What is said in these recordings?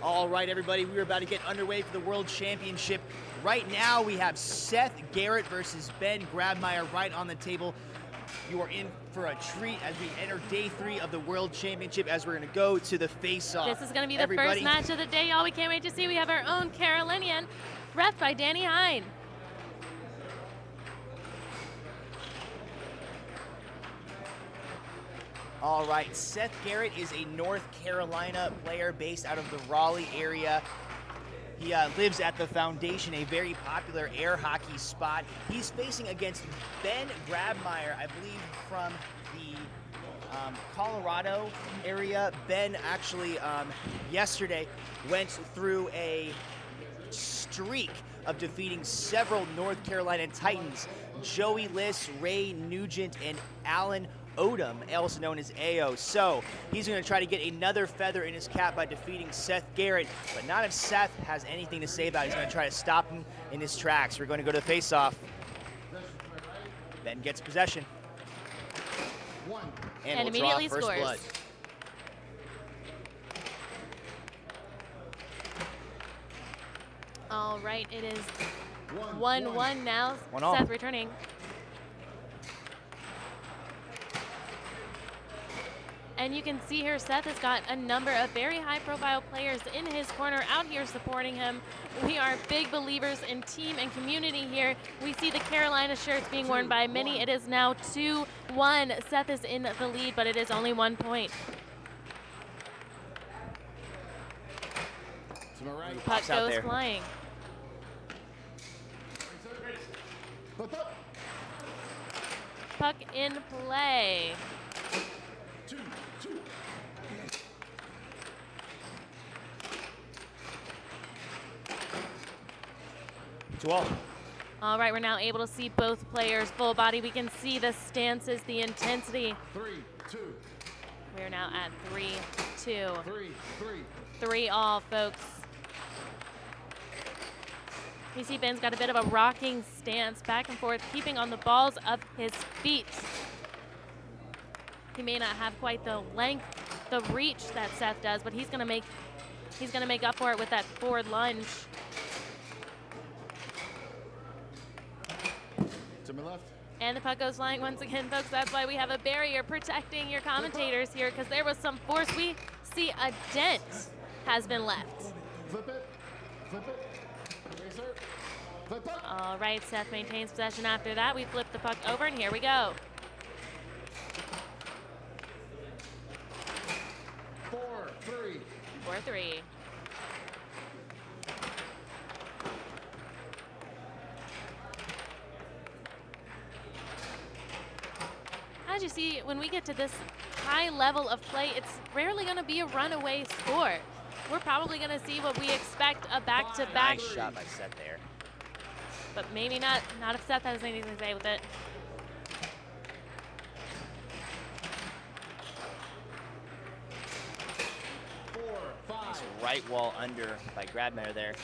All right, everybody, we are about to get underway for the World Championship. Right now, we have Seth Garrett versus Ben Grabmayr right on the table. You are in for a treat as we enter day 3 of the World Championship as we're going to go to the face-off. This is going to be the first match of the day, y'all. We can't wait to see. We have our own Carolinian, ref by Danny Hine. All right, Seth Garrett is a North Carolina player based out of the Raleigh area. He lives at the Foundation, a very popular air hockey spot. He's facing against Ben Grabmayr, I believe from the Colorado area. Ben actually yesterday went through a streak of defeating several North Carolina Titans. Joey Liss, Ray Nugent, and Alan Odom, also known as AO. So he's going to try to get another feather in his cap by defeating Seth Garrett, but not if Seth has anything to say about it. He's going to try to stop him in his tracks. We're going to go to the face-off. Ben gets possession. And we'll immediately draw first scores. blood. All right, it is 1-1 now. Seth returning. And you can see here Seth has got a number of very high-profile players in his corner out here supporting him. We are big believers in team and community here. We see the Carolina shirts being worn by many. It is now 2-1. Seth is in the lead, but it is only 1 point. Puck goes flying. Puck in play. 2-all. All right, we're now able to see both players full body. We can see the stances, the intensity. 3-2. We're now at 3-2. 3-3. 3-all, folks. You see Ben's got a bit of a rocking stance, back and forth, keeping on the balls of his feet. He may not have quite the length, the reach that Seth does, but he's gonna make up for it with that forward lunge. To my left. And the puck goes flying once again, folks. That's why we have a barrier protecting your commentators here, because there was some force. We see a dent has been left. Flip it. Flip it. Eraser. Flip it. All right, Seth maintains possession after that. We flip the puck over, and here we go. 4-3. 4-3. As you see, when we get to this high level of play, it's rarely going to be a runaway score. We're probably going to see what we expect, a back-to-back. Nice shot by Seth there. But maybe not if Seth has anything to say with it. Nice right wall under by Grabmayr there.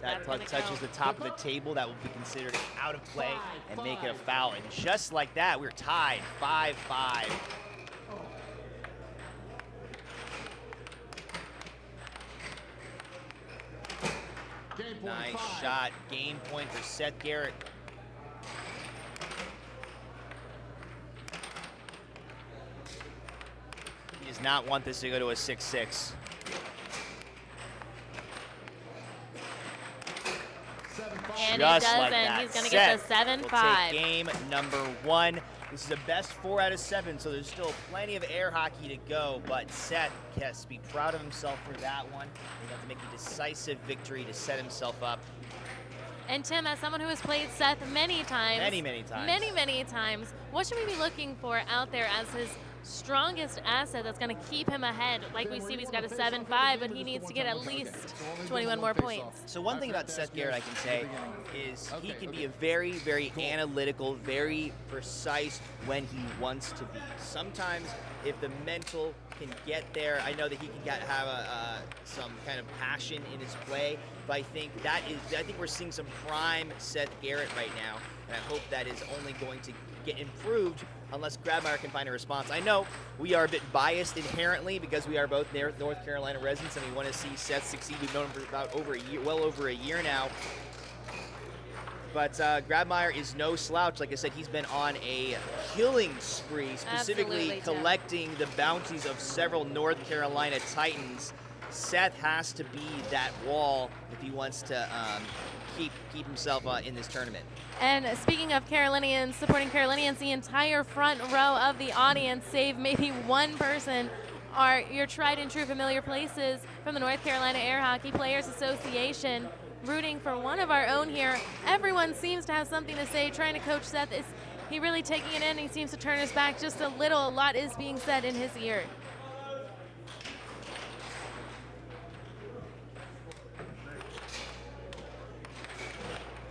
That puck touches the top of the table. That will be considered out of play and make it a foul. And just like that, we're tied 5-5. Nice shot. Game point for Seth Garrett. He does not want this to go to a 6-6. And just he doesn't. like that. He's going to get the 7-5. We'll take game number 1. This is a best 4 out of 7, so there's still plenty of air hockey to go, but Seth has to be proud of himself for that one. He's going to make a decisive victory to set himself up. And Tim, as someone who has played Seth many times, many times, what should we be looking for out there as his strongest asset that's going to keep him ahead? Like we see, he's got a 7-5, but he needs to get at least 21 more points. So one thing about Seth Garrett I can say is he can be a very, very analytical, very precise when he wants to be. Sometimes if the mental can get there, I know that he can have some kind of passion in his play, but I think we're seeing some prime Seth Garrett right now, and I hope that is only going to get improved unless Grabmayr can find a response. I know we are a bit biased inherently because we are both North Carolina residents and we want to see Seth succeed. We've known him for about well over a year now. But Grabmayr is no slouch. Like I said, he's been on a killing spree, specifically Absolutely, collecting the bounties of several North Carolina Titans. Seth has to be that wall if he wants to keep himself in this tournament. And speaking of Carolinians, supporting Carolinians, the entire front row of the audience, save maybe one person, are your tried and true familiar places from the North Carolina Air Hockey Players Association, rooting for one of our own here. Everyone seems to have something to say, trying to coach Seth. Is he really taking it in? He seems to turn his back just a little. A lot is being said in his ear.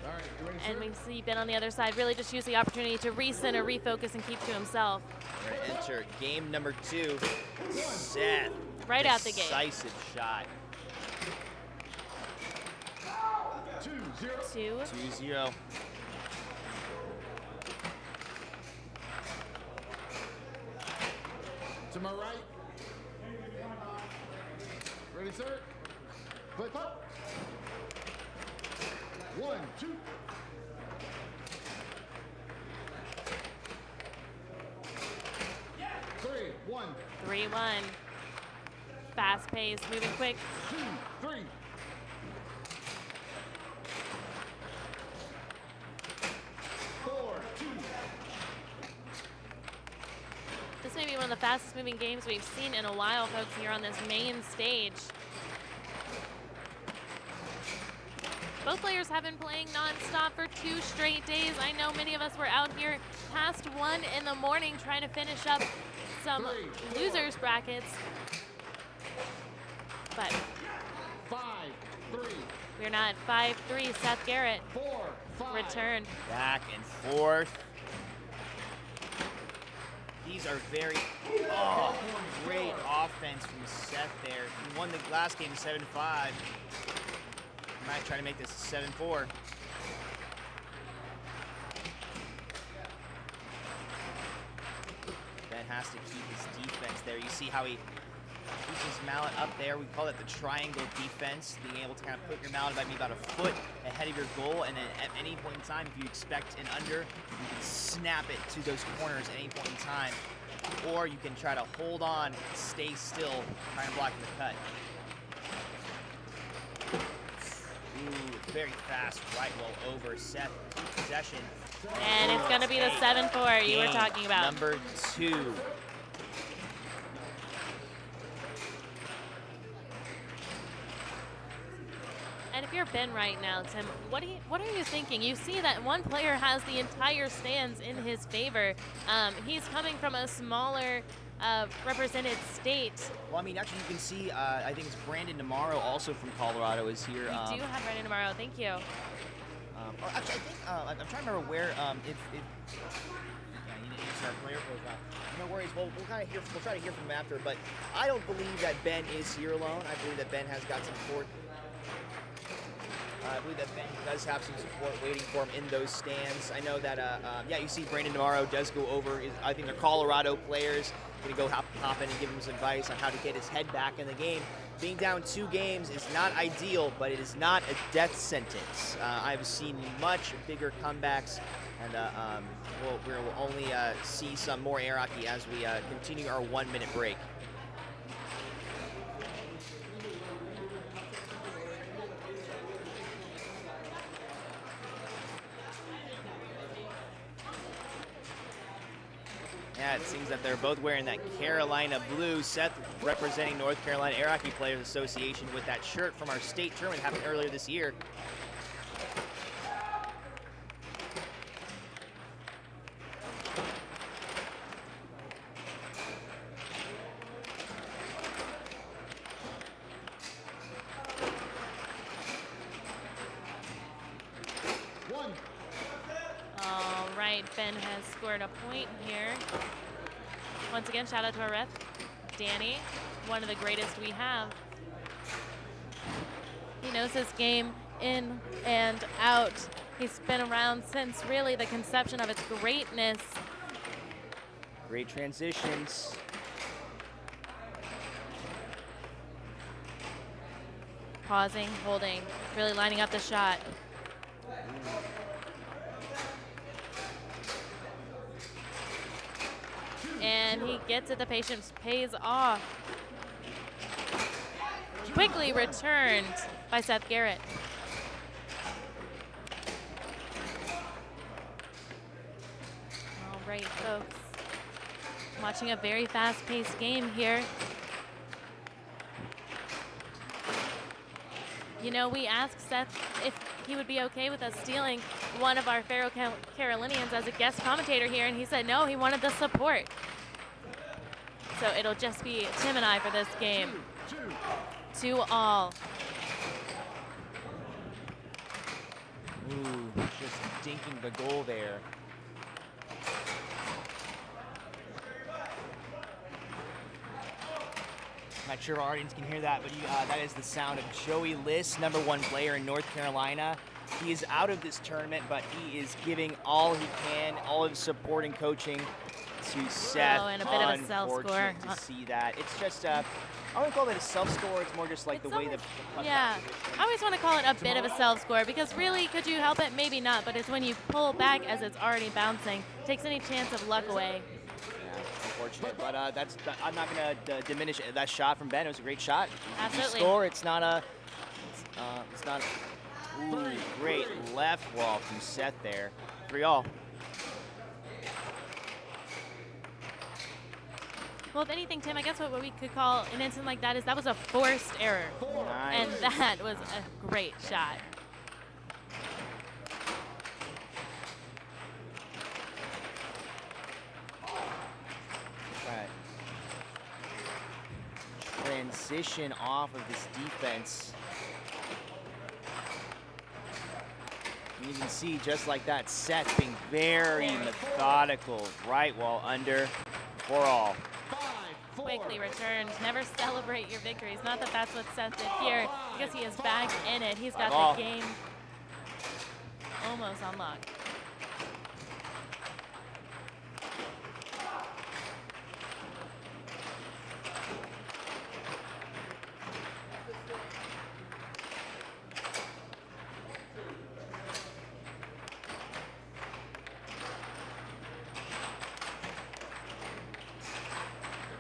All right, you ready, And sir? we see Ben on the other side really just use the opportunity to recenter, refocus, and keep to himself. We're going to enter game number 2. Seth. Right out the gate. Decisive shot. 2-0. 2-0. To my right. Ready, sir? Play puck. 1, 2. Three, 1, 3-1. Fast pace, moving quick. 2, 3. This may be one of the fastest moving games we've seen in a while, folks, here on this main stage. Both players have been playing nonstop for 2 straight days. I know many of us were out here past 1 in the morning trying to finish up some losers brackets. But 5, 3, we're not. 5-3, Seth Garrett 4, 5. returned. Back and forth. These are very, great offense from Seth there. He won the last game 7-5. Might try to make this 7-4. Ben has to keep his defense there. You see how he keeps his mallet up there. We call it the triangle defense, being able to kind of put your mallet about a foot ahead of your goal, and then at any point in time, if you expect an under, you can snap it to those corners at any point in time. Or you can try to hold on, stay still, try and block the cut. Ooh, very fast right roll over. Seth, possession. And it's going to be the 7-4 you were Game talking about. Number 2. And if you're Ben right now, Tim, what are you thinking? You see that one player has the entire stands in his favor. He's coming from a smaller represented state. Well, I mean, actually, you can see, I think it's Brandon Namarro, also from Colorado, is here. We do have Brandon tomorrow. Thank you. Actually, I think, I'm trying to remember where, yeah, you need to start player profile. No worries, we'll try to hear from him after, but I don't believe that Ben is here alone. I believe that Ben has got some support. I believe that Ben does have some support waiting for him in those stands. I know that, yeah, you see Brandon Namarro does go over. I think they're Colorado players. Going to go hop in and give him some advice on how to get his head back in the game. Being down 2 games is not ideal, but it is not a death sentence. I've seen much bigger comebacks, and we'll only see some more air hockey as we continue our 1-minute break. Yeah, it seems that they're both wearing that Carolina blue. Seth representing North Carolina Air Hockey Players Association with that shirt from our state tournament happened earlier this year. All right, Ben has scored a point here. Once again, shout out to our ref, Danny, one of the greatest we have. He knows his game in and out. He's been around since really the conception of its greatness. Great transitions. Pausing, holding, really lining up the shot. And he gets it, the patience pays off. Quickly returned by Seth Garrett. All right, folks. Watching a very fast-paced game here. You know, we asked Seth if he would be okay with us stealing one of our fellow Carolinians as a guest commentator here, and he said no, he wanted the support. So it'll just be Tim and I for this game. 2-2. Ooh, just dinking the goal there. Not sure if our audience can hear that, but that is the sound of Joey List, #1 player in North Carolina. He is out of this tournament, but he is giving all he can, all of his support and coaching to Seth. Oh, and a bit of a self-score. Unfortunate to see that. It's just, I wouldn't call it a self-score. It's more just like the way the puck yeah, I always want to call it a bit of a self-score because really, could you help it? Maybe not, but it's when you pull back as it's already bouncing, takes any chance of luck away. Unfortunate, but I'm not going to diminish that shot from Ben. It was a great shot. Absolutely. Score. It's not a. Ooh, great left wall from Seth there. 3-all. Well, if anything, Tim, I guess what we could call an incident like that is that was a forced error, Nice. and that was a great shot. Transition off of this defense. You can see just like that, Seth being very methodical. Right wall under, 4-all. Quickly returned. Never celebrate your victories. Not that that's what Seth did here, because he is back in it. He's got the game almost on lock.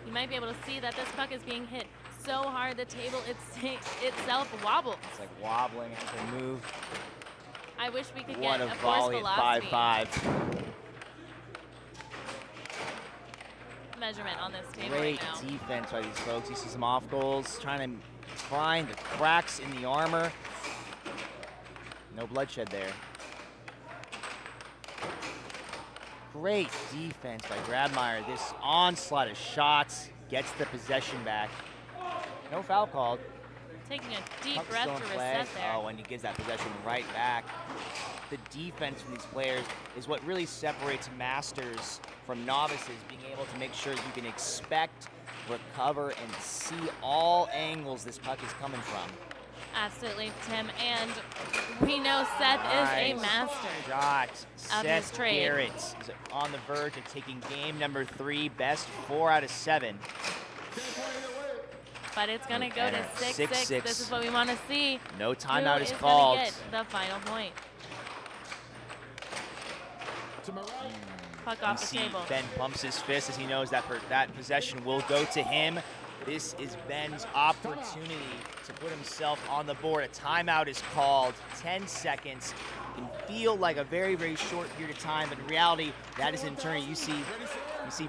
You might be able to see that this puck is being hit so hard the table itself wobbles. It's like wobbling as they move. I wish we could What get a a force volley at velocity 5-5. measurement on this table Great right now. defense by these folks. You see some off goals, trying to find the cracks in the armor. No bloodshed there. Great defense by Grabmayr. This onslaught of shots gets the possession back. No foul called. Taking a deep Puck's breath still to in play. reset there. Oh, and he gives that possession right back. The defense from these players is what really separates masters from novices, being able to make sure you can expect, recover, and see all angles this puck is coming from. Absolutely, Tim. And we know Seth is a master. Shot. Of his Seth trade. Garrett is on the verge of taking game number 3, best 4 out of 7. But it's going to go to 6-6. 6-6. This is what we want to see. No timeout is Who called. going to get the final point? Puck You off the see table. Ben pumps his fist as he knows that that possession will go to him. This is Ben's opportunity to put himself on the board. A timeout is called. 10 seconds. It can feel like a very, very short period of time, but in reality, that is an eternity. You see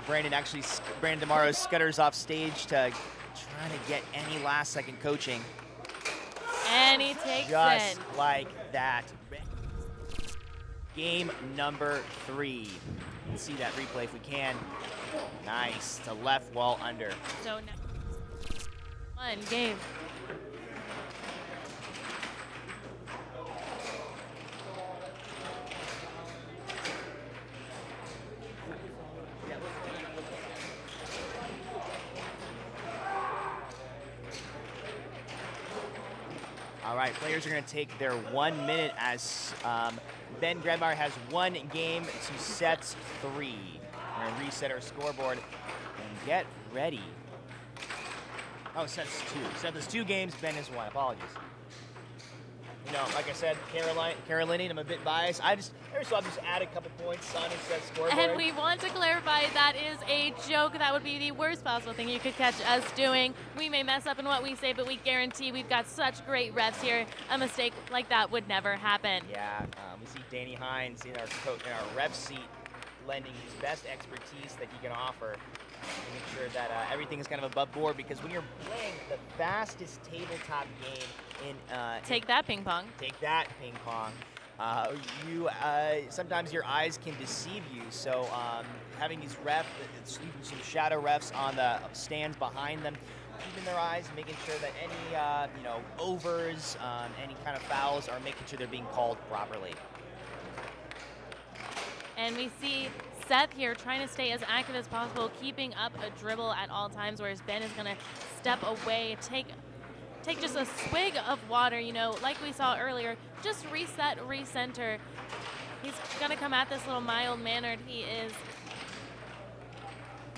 Brandon DeMauro scutters off stage to try to get any last-second coaching. And he takes Just it. like that. Game number 3. Let's see that replay if we can. Nice, to left wall under. So now, one game. All right, players are going to take their 1 minute as Ben Grabmayr has 1 game to Seth's 3. We're going to reset our scoreboard and get ready. Oh, Seth's 2. Seth has 2 games, Ben has 1. Apologies. You know, like I said, Carolinian, I'm a bit biased. Every so often just add a couple points on his Seth's scoreboard. And we want to clarify that is a joke. That would be the worst possible thing you could catch us doing. We may mess up in what we say, but we guarantee we've got such great refs here. A mistake like that would never happen. Yeah, we see Danny Hines in our ref seat, lending his best expertise that he can offer. Making sure that everything is kind of above board, because when you're playing the fastest tabletop game in Take that ping pong. Take that ping pong. Sometimes your eyes can deceive you. So having these some shadow refs on the stands behind them, keeping their eyes and making sure that any overs, any kind of fouls are making sure they're being called properly. And we see Seth here trying to stay as active as possible, keeping up a dribble at all times, whereas Ben is going to step away, take just a swig of water, like we saw earlier, just reset, recenter. He's going to come at this little mild-mannered. He is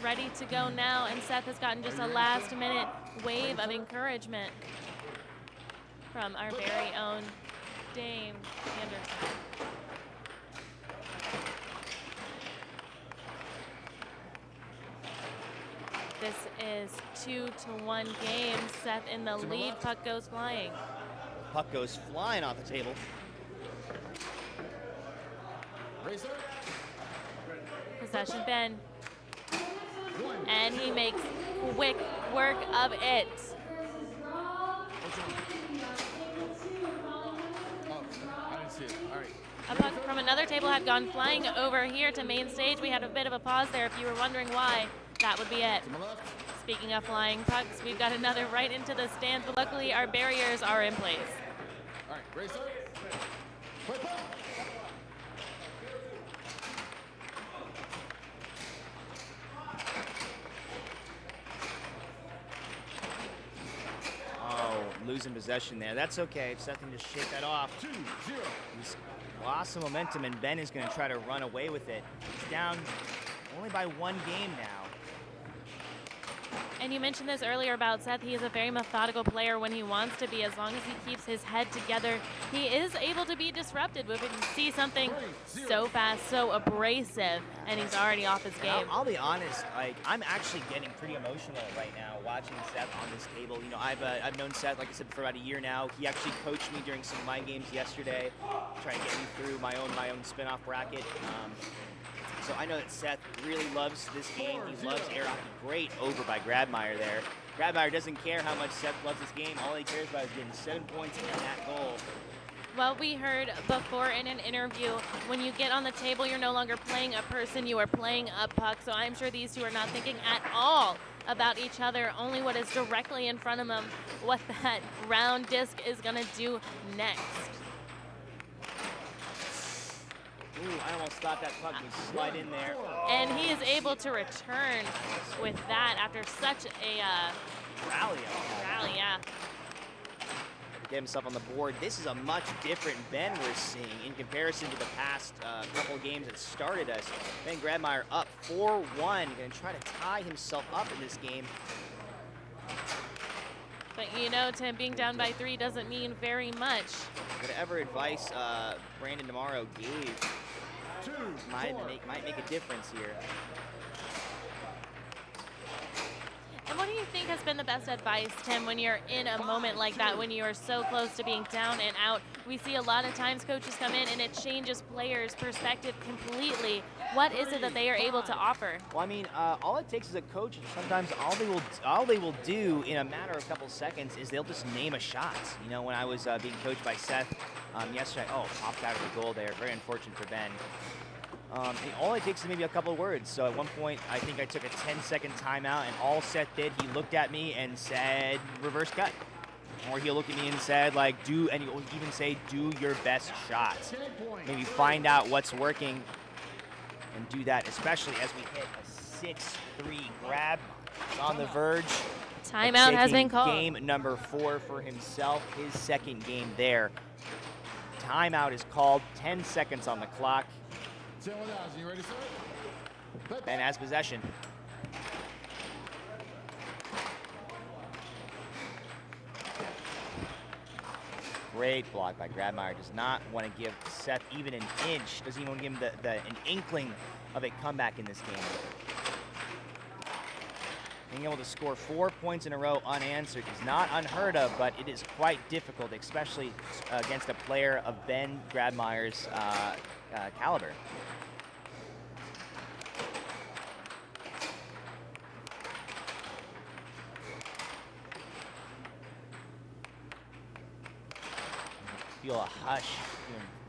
ready to go now, and Seth has gotten just a last-minute wave of encouragement from our very own Dame Anderson. This is 2-1 game. Seth in the lead. Puck goes flying. Puck goes flying off the table. Possession Ben. And he makes quick work of it. Oh, I didn't see it. All right. A puck from another table had gone flying over here to main stage. We had a bit of a pause there. If you were wondering why, that would be it. Speaking of flying pucks, we've got another right into the stands, but luckily our barriers are in place. All right, racer. Play puck. Oh, losing possession there. That's okay. Seth can just shake that off. 2-0. He's lost some momentum, and Ben is going to try to run away with it. He's down only by 1 game now. And you mentioned this earlier about Seth. He is a very methodical player when he wants to be. As long as he keeps his head together, he is able to be disrupted. We can see something so fast, so abrasive, and he's already off his game. I'll be honest, I'm actually getting pretty emotional right now watching Seth on this table. I've known Seth, like I said, for about a year now. He actually coached me during some of my games yesterday, trying to get me through my own spin-off bracket. So I know that Seth really loves this game. He loves air hockey. Great over by Grabmayr there. Grabmayr doesn't care how much Seth loves this game. All he cares about is getting 7 points and that goal. Well, we heard before in an interview, when you get on the table, you're no longer playing a person, you are playing a puck. So I'm sure these two are not thinking at all about each other, only what is directly in front of them, what that round disc is going to do next. Ooh, I almost thought that puck would slide in there. And he is able to return with that after such a Rally. yeah. Get himself on the board. This is a much different Ben we're seeing in comparison to the past couple of games that started us. Ben Grabmayr up 4-1, going to try to tie himself up in this game. But Tim being down by 3 doesn't mean very much. Whatever advice Brandon Demaro gave might make a difference here. And what do you think has been the best advice, Tim, when you're in a moment like that, when you are so close to being down and out? We see a lot of times coaches come in and it changes players' perspective completely. What is it that they are able to offer? Well, all it takes is a coach, and sometimes all they will do in a matter of a couple seconds is they'll just name a shot. When I was being coached by Seth yesterday, popped out of the goal there. Very unfortunate for Ben. All it takes is maybe a couple of words. So at one point, I think I took a 10-second timeout, and all Seth did, he looked at me and said, reverse cut. Or he'll look at me and said, and he'll even say, do your best shot. Maybe find out what's working and do that, especially as we hit a 6-3 grab. He's on the verge. Timeout has been called. Game number 4 for himself, his second game there. Timeout is called, 10 seconds on the clock. 10,000, you ready, sir? Ben has possession. Great block by Grabmayr. Does not want to give Seth even an inch. Doesn't even want to give him an inkling of a comeback in this game. Being able to score 4 points in a row unanswered is not unheard of, but it is quite difficult, especially against a player of Ben Grabmayr's caliber. Feel a hush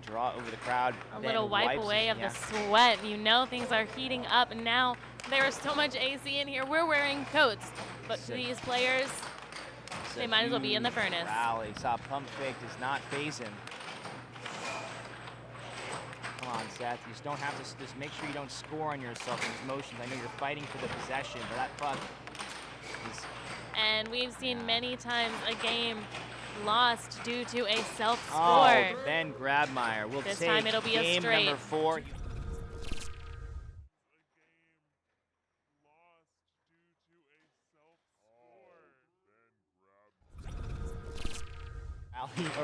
draw over the crowd. A little wipe away of the sweat. You know things are heating up now. There is so much AC in here. We're wearing coats, but these players, they might as well be in the furnace. Rally. Saw pump fake, does not phase him. Come on, Seth. You just don't have to, just make sure you don't score on yourself in these motions. I know you're fighting for the possession, but that puck is... And we've seen many times a game lost due to a self-score. Oh, Ben Grabmayr will this take time it'll be a game straight. number 4.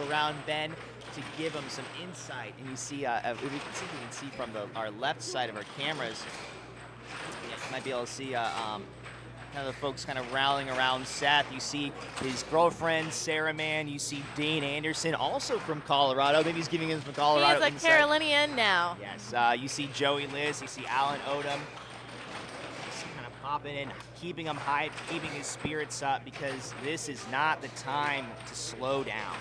Around Ben to give him some insight, and you see, we can see from our left side of our cameras. You might be able to see kind of the folks kind of rallying around Seth. You see his girlfriend, Sarah Mann. You see Dane Anderson, also from Colorado. Maybe he's giving him from Colorado. He's a Carolinian now. Yes. You see Joey Liz. You see Alan Odom. Just kind of popping in, keeping him hyped, keeping his spirits up, because this is not the time to slow down.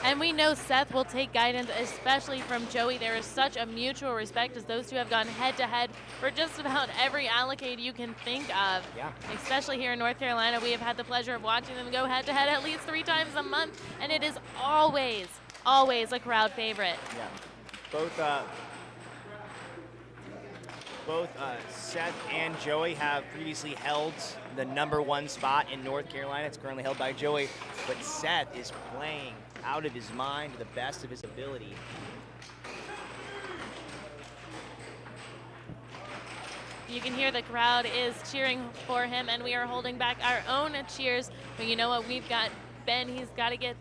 And we know Seth will take guidance, especially from Joey. There is such a mutual respect as those two have gone head-to-head for just about every allocate you can think of. Yeah. Especially here in North Carolina, we have had the pleasure of watching them go head-to-head at least 3 times a month, and it is always, always a crowd favorite. Yeah. Both Seth and Joey have previously held the #1 spot in North Carolina. It's currently held by Joey, but Seth is playing out of his mind to the best of his ability. You can hear the crowd is cheering for him, and we are holding back our own cheers. But you know what? We've got Ben. He's got to get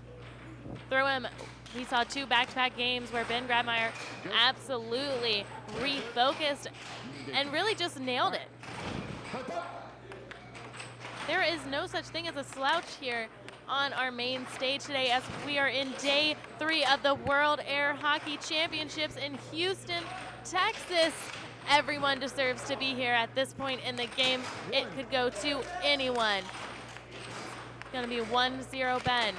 through him. We saw 2 back-to-back games where Ben Grabmayr absolutely refocused and really just nailed it. There is no such thing as a slouch here on our main stage today, as we are in day 3 of the World Air Hockey Championships in Houston, Texas. Everyone deserves to be here at this point in the game. It could go to anyone. It's gonna be 1-0 Ben.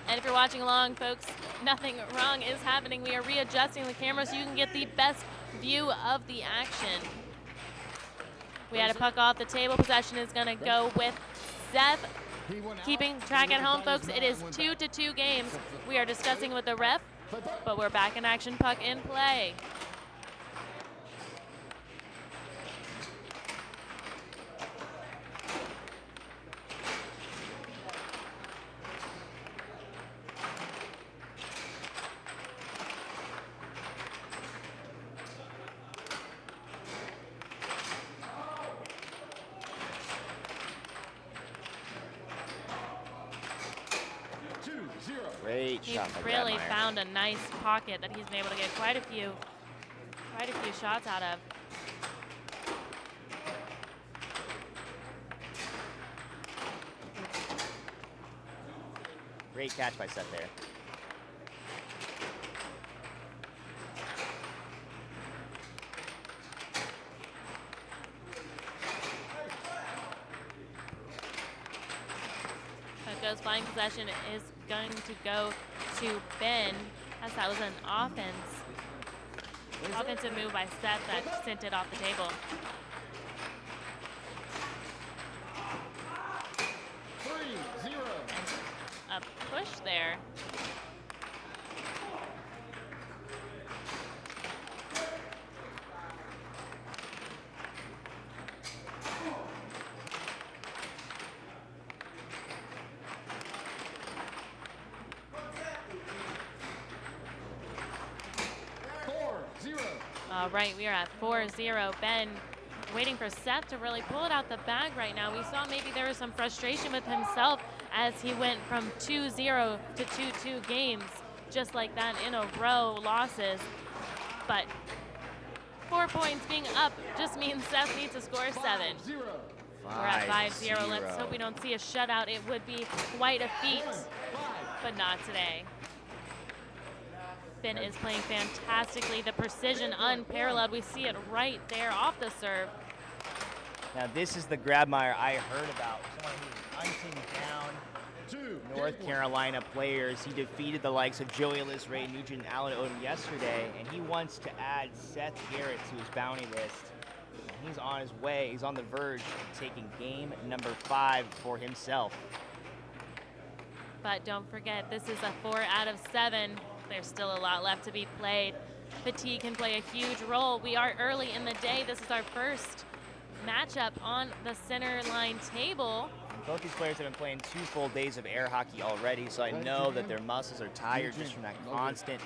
And if you're watching along, folks, nothing wrong is happening. We are readjusting the camera so you can get the best view of the action. We had a puck off the table. Possession is going to go with Seth. Keeping track at home, folks, it is 2-2 games. We are discussing with the ref, but we're back in action, puck in play. Great He's shot by really Grabmayr. found a nice pocket that he's been able to get quite a few shots out of. Great catch by Seth there. Goes flying. Possession is going to go to Ben, as that was an offensive move by Seth that sent it off the table. 3-0. And a push there. All right, we are at 4-0. Ben waiting for Seth to really pull it out the bag right now. We saw maybe there was some frustration with himself as he went from 2-0 to 2-2 games, just like that in a row losses. But 4 points being up just means Seth needs to score 7. We're at 5-0. Let's hope we don't see a shutout. It would be quite a feat, but not today. Ben is playing fantastically. The precision unparalleled. We see it right there off the serve. Now this is the Grabmayr I heard about. Someone who's hunting down North Carolina players. He defeated the likes of Joey Ellis, Ray Nugent, and Alan Odom yesterday, and he wants to add Seth Garrett to his bounty list. He's on his way. He's on the verge of taking game number 5 for himself. But don't forget, this is a 4 out of 7. There's still a lot left to be played. Fatigue can play a huge role. We are early in the day. This is our first matchup on the center line table. Both these players have been playing 2 full days of air hockey already, so I know that their muscles are tired just from that constant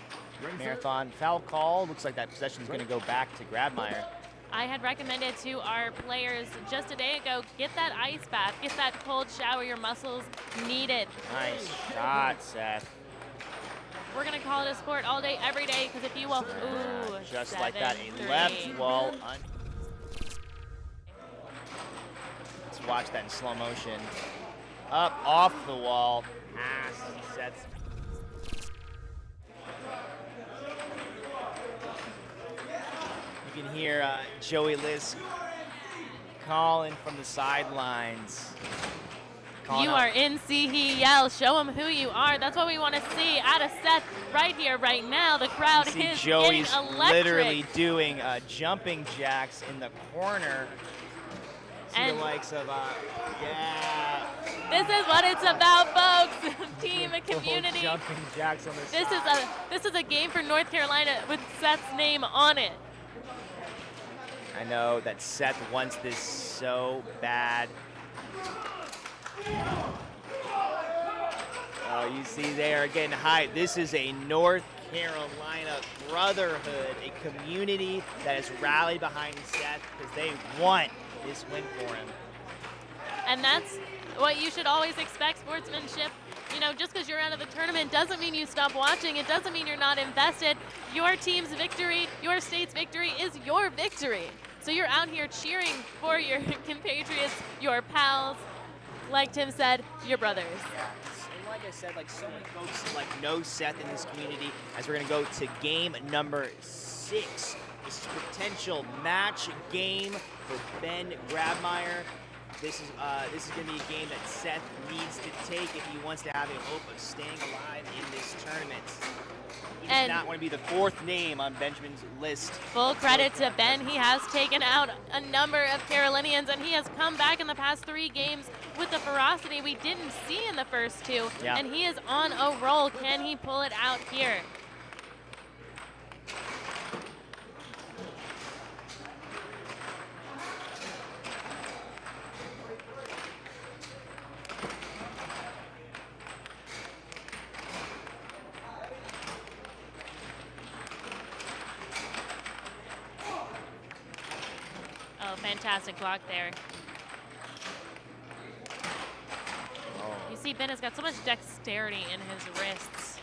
marathon. Foul call. Looks like that possession is going to go back to Grabmayr. I had recommended to our players just a day ago, get that ice bath, get that cold shower. Your muscles need it. Nice shot, Seth. We're going to call it a sport all day, every day, because if you will, ooh, just like that, a 7-3. left wall. Let's watch that in slow motion. Up, off the wall, pass, Seth. You can hear Joey Liss calling from the sidelines. You are in CEL. Show them who you are. That's what we want to see out of Seth right here, right now. The crowd is getting Joey's electric. literally doing jumping jacks in the corner. See And the likes of, yeah. This is what it's about, folks. Team and community. Jumping jacks on the This is a game for North Carolina with Seth's name on it. I know that Seth wants this so bad. Oh, you see they are getting hyped. This is a North Carolina brotherhood, a community that has rallied behind Seth because they want this win for him. And that's what you should always expect, sportsmanship. You know, just because you're out of the tournament doesn't mean you stop watching. It doesn't mean you're not invested. Your team's victory, your state's victory is your victory. So you're out here cheering for your compatriots, your pals, like Tim said, your brothers. Yeah, and like I said, like so many folks like know Seth in this community as we're gonna go to game number 6. This is potential match game for Ben Grabmayr. This is going to be a game that Seth needs to take if he wants to have a hope of staying alive in this tournament. He does not want to be the 4th name on Benjamin's list. Full credit to Ben. He has taken out a number of Carolinians, and he has come back in the past 3 games with the ferocity we didn't see in the first 2. Yeah. And he is on a roll. Can he pull it out here? Oh, fantastic block there. Oh. You see, Ben has got so much dexterity in his wrists.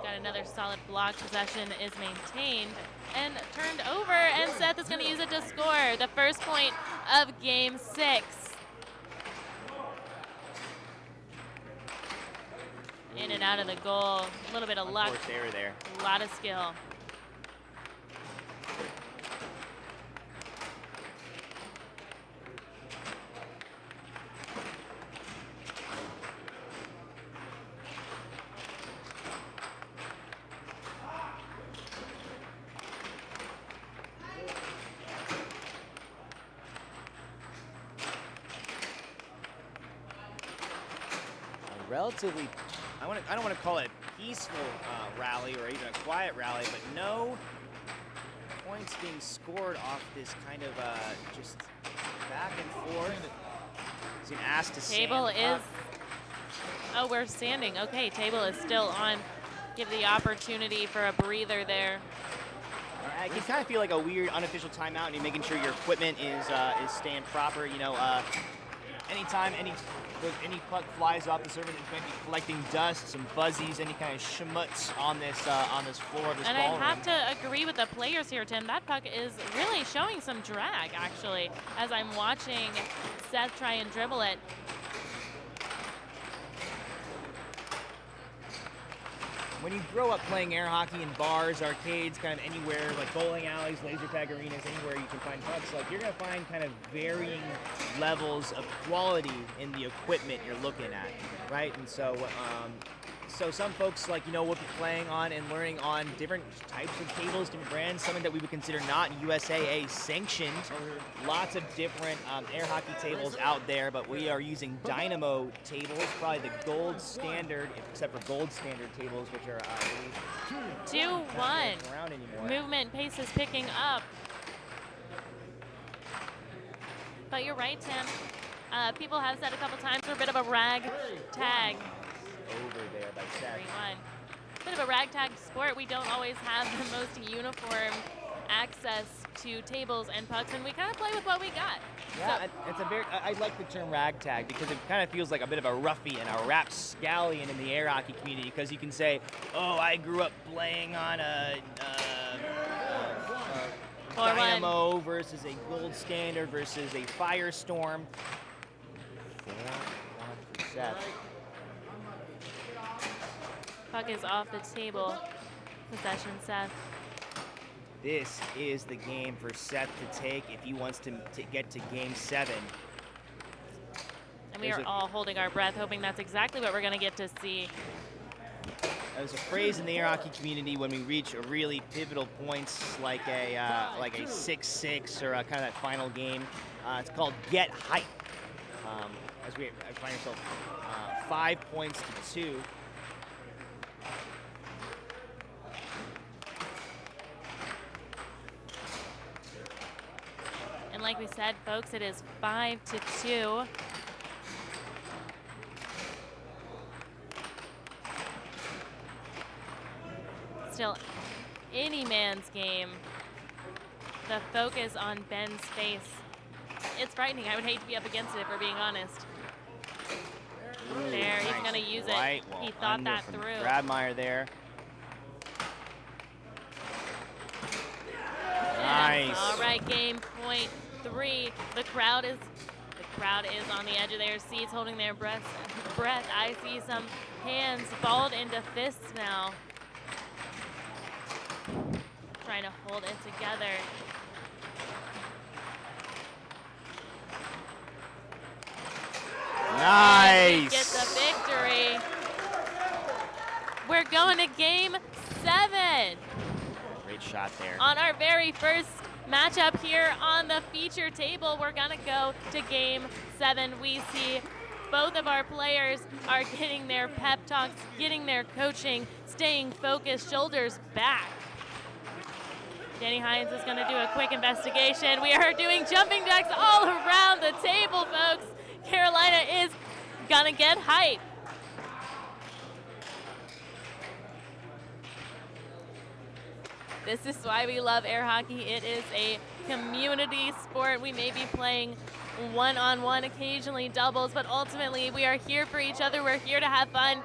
Got another solid block. Possession is maintained and turned over, and Seth is going to use it to score the first point of game 6. In and out of the goal. A little bit of luck. Of course, they were there. A lot of skill. Relatively, I don't want to call it a peaceful rally or even a quiet rally, but no points being scored off this kind of just back and forth. He's been asked to Table stand is up. Oh, we're standing. Okay, table is still on. Give the opportunity for a breather there. I can kind of feel like a weird unofficial timeout, and you're making sure your equipment is staying proper. You know, anytime any puck flies off the surface, it might be collecting dust, some fuzzies, any kind of schmutz on this floor of this And I ballroom. have to agree with the players here, Tim. That puck is really showing some drag, actually, as I'm watching Seth try and dribble it. When you grow up playing air hockey in bars, arcades, kind of anywhere, like bowling alleys, laser tag arenas, anywhere you can find pucks, like you're gonna find kind of varying levels of quality in the equipment you're looking at, right? And so, so some folks will be playing on and learning on different types of tables, different brands, something that we would consider not USAA sanctioned. Lots of different air hockey tables out there, but we are using Dynamo tables, probably the gold standard, except for gold standard tables, which are 2-1. not around anymore. Movement pace is picking up. But you're right, Tim. People have said a couple times we're a bit of a rag tag. Over there by Seth. 3-1. Bit of a ragtag sport. We don't always have the most uniform access to tables and pucks, and we kind of play with what we got. Yeah, it's a very. I like the term ragtag because it kind of feels like a bit of a roughie and a rapscallion in the air hockey community, because you can say, "Oh, I grew up playing on a Dynamo versus a gold standard versus a Firestorm." 4-1 for Seth. Puck is off the table. Possession, Seth. This is the game for Seth to take if he wants to get to Game 7. And we are all holding our breath, hoping that's exactly what we're going to get to see. There's a phrase in the air hockey community when we reach a really pivotal points, like a 6-6 or a kind of that final game. It's called get hype. As we find ourselves 5 points to 2. And like we said, folks, it is 5-2. Still any man's game. The focus on Ben's face. It's frightening. I would hate to be up against it, if we're being honest. Ooh, there, nice. he's going to use Right, it. well, He thought under that from through. Grabmayr there. Nice. All right, game point 3. The crowd is on the edge of their seats, holding their breath. I see some hands balled into fists now. Trying to hold it together. Nice. Get the victory. We're going to game 7. Great shot there. On our very first matchup here on the feature table, we're gonna go to game 7. We see both of our players are getting their pep talks, getting their coaching, staying focused, shoulders back. Danny Hines is gonna do a quick investigation. We are doing jumping jacks all around the table, folks. Carolina is gonna get hype. This is why we love air hockey. It is a community sport. We may be playing one-on-one, occasionally doubles, but ultimately we are here for each other. We're here to have fun,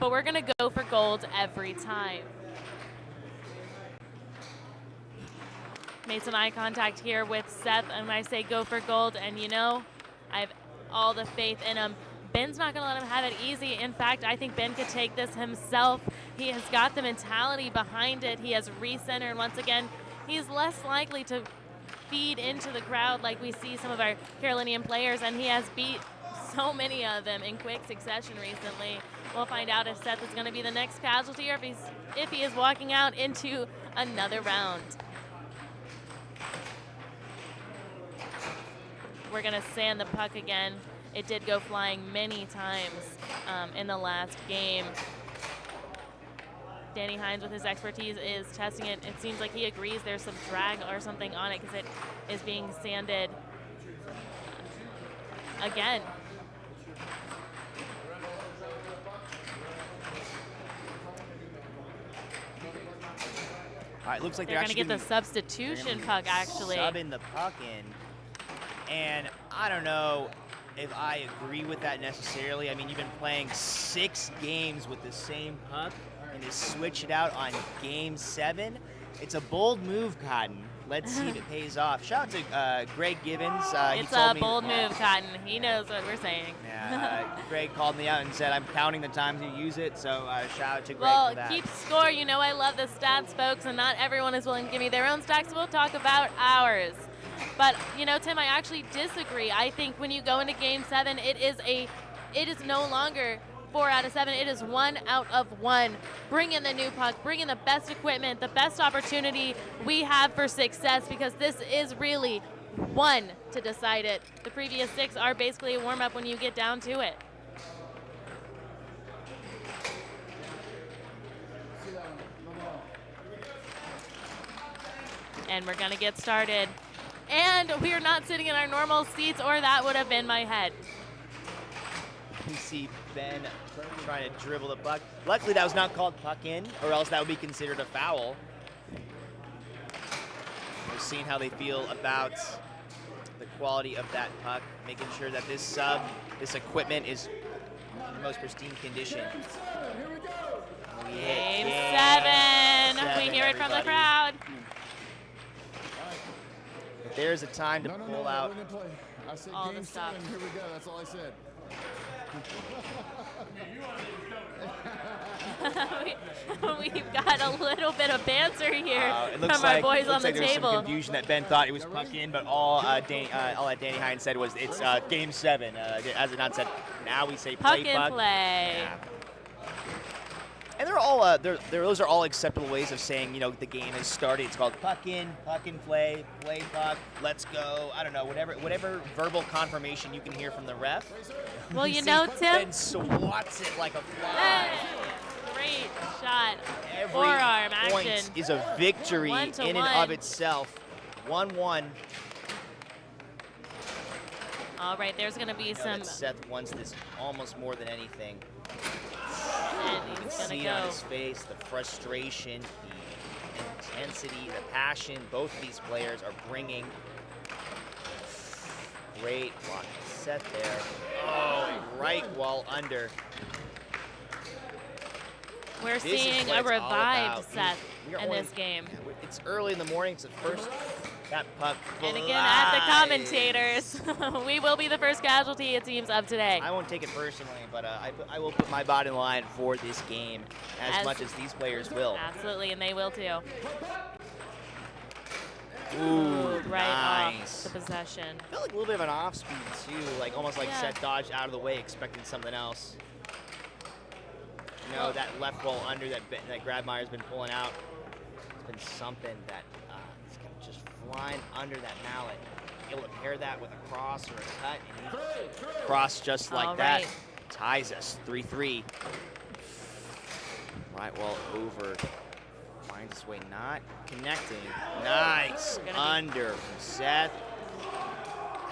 but we're gonna go for gold every time. Made some eye contact here with Seth, and when I say go for gold, and you know, I have all the faith in him. Ben's not gonna let him have it easy. In fact, I think Ben could take this himself. He has got the mentality behind it. He has recentered once again. He's less likely to feed into the crowd like we see some of our Carolinian players, and he has beat so many of them in quick succession recently. We'll find out if Seth is gonna be the next casualty or if he is walking out into another round. We're gonna sand the puck again. It did go flying many times in the last game. Danny Hines, with his expertise, is testing it. It seems like he agrees there's some drag or something on it because it is being sanded again. All right, looks like They're going to get the substitution puck, actually. Subbing the puck in. And I don't know if I agree with that necessarily. I mean, you've been playing 6 games with the same puck, and to switch it out on game 7, it's a bold move, Cotton. Let's see if it pays off. Shout out to Greg Givens. It's a bold move, Cotton. He knows what we're saying. Yeah, Greg called me out and said, I'm counting the times you use it, so shout out to Greg well, for that. keep score. You know I love the stats, folks, and not everyone is willing to give me their own stats. We'll talk about ours. But, you know, Tim, I actually disagree. I think when you go into Game 7, it is no longer 4 out of 7. It is 1 out of 1. Bring in the new puck. Bring in the best equipment, the best opportunity we have for success, because this is really 1 to decide it. The previous 6 are basically a warm-up when you get down to it. And we're going to get started. And we are not sitting in our normal seats, or that would have been my head. We see Ben trying to dribble the puck. Luckily, that was not called puck in, or else that would be considered a foul. We're seeing how they feel about the quality of that puck, making sure that this equipment is in the most pristine condition. Game 7. We hear it from the crowd. If there's a time to pull out. I said all game the stuff. 7. Here we go. That's all I said. We've got a little bit of banter here It from looks our like, boys on the there was table. some confusion that Ben thought it was puck in, but all that Danny Hines said was it's game 7. As Anand said, now we say Puck play and puck. play. Yeah. And they're all those are all acceptable ways of saying, you know, the game has started. It's called puck in, play puck, let's go. I don't know, whatever verbal confirmation you can hear from the ref. Well, you know, Tim. Ben swats it like a fly. Hey, great shot. Every Forearm point action. is a victory 1-1. in and of itself. 1-1. All right, there's going to be You know some. that Seth wants this almost more than anything. And he's going See to it on go. his face, the frustration, the intensity, the passion both of these players are bringing. Great block set there. Oh, right wall under. We're This is seeing what a it's all revived about. Seth We are in only- this game. It's early in the morning. It's the first. That puck And again, flies. at the commentators, we will be the first casualty, it seems, of today. I won't take it personally, but I will put my body in line for this game as much as these players will. Absolutely, and they will too. Ooh, Right nice. off the possession. I felt like a little bit of an off speed too, like almost like Yeah. Seth dodged out of the way, expecting something else. You know, Well- that left roll under that Grabmayr's been pulling out. It's been something that is kind of just flying under that mallet. Able to pair that with a cross or a cut, and he cross just like All that. right. Ties us 3-3. Right wall over. Finds his way, not connecting. Nice under from Seth.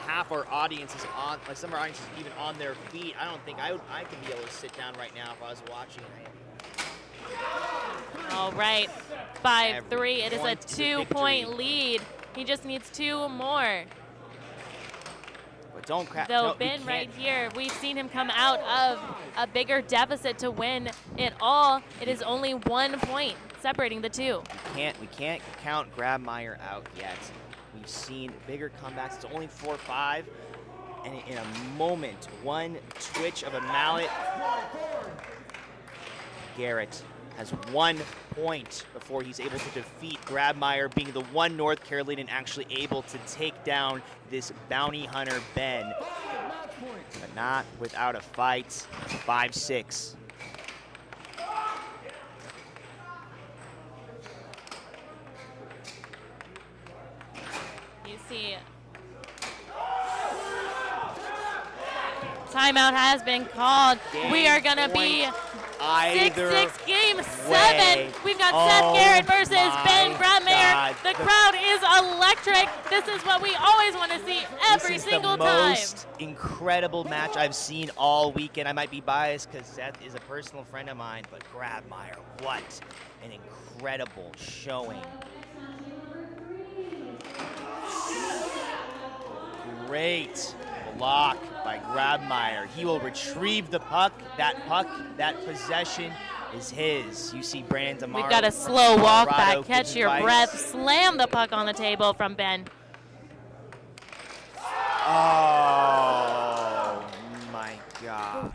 Half our audience is on, like some of our audience is even on their feet. I don't think I could be able to sit down right now if I was watching. All right, 5-3. It is a point is a 2-point victory. lead. He just needs 2 more. But don't crack. Though no, we Ben can't- right here, we've seen him come out of a bigger deficit to win it all. It is only 1 point separating the two. We can't count Grabmayr out yet. We've seen bigger comebacks. It's only 4-5, and in a moment, one twitch of a mallet, Garrett has 1 point before he's able to defeat Grabmayr, being the one North Carolinian actually able to take down this bounty hunter Ben, but not without a fight. 5-6. You see, timeout has been called. We are going to be either 6-6 game way. 7. We've got Oh Seth Garrett versus Ben my Grabmayr. God. The crowd is electric. This is what we always want to see every This is single the time. most incredible match I've seen all weekend. I might be biased because Seth is a personal friend of mine, but Grabmayr, what an incredible showing. Great block by Grabmayr. He will retrieve the puck. That possession is his. You see Brandon DeMar. We've got a slow walk Colorado back. Catch giving your advice. breath. Slam the puck on the table from Ben. Oh my God.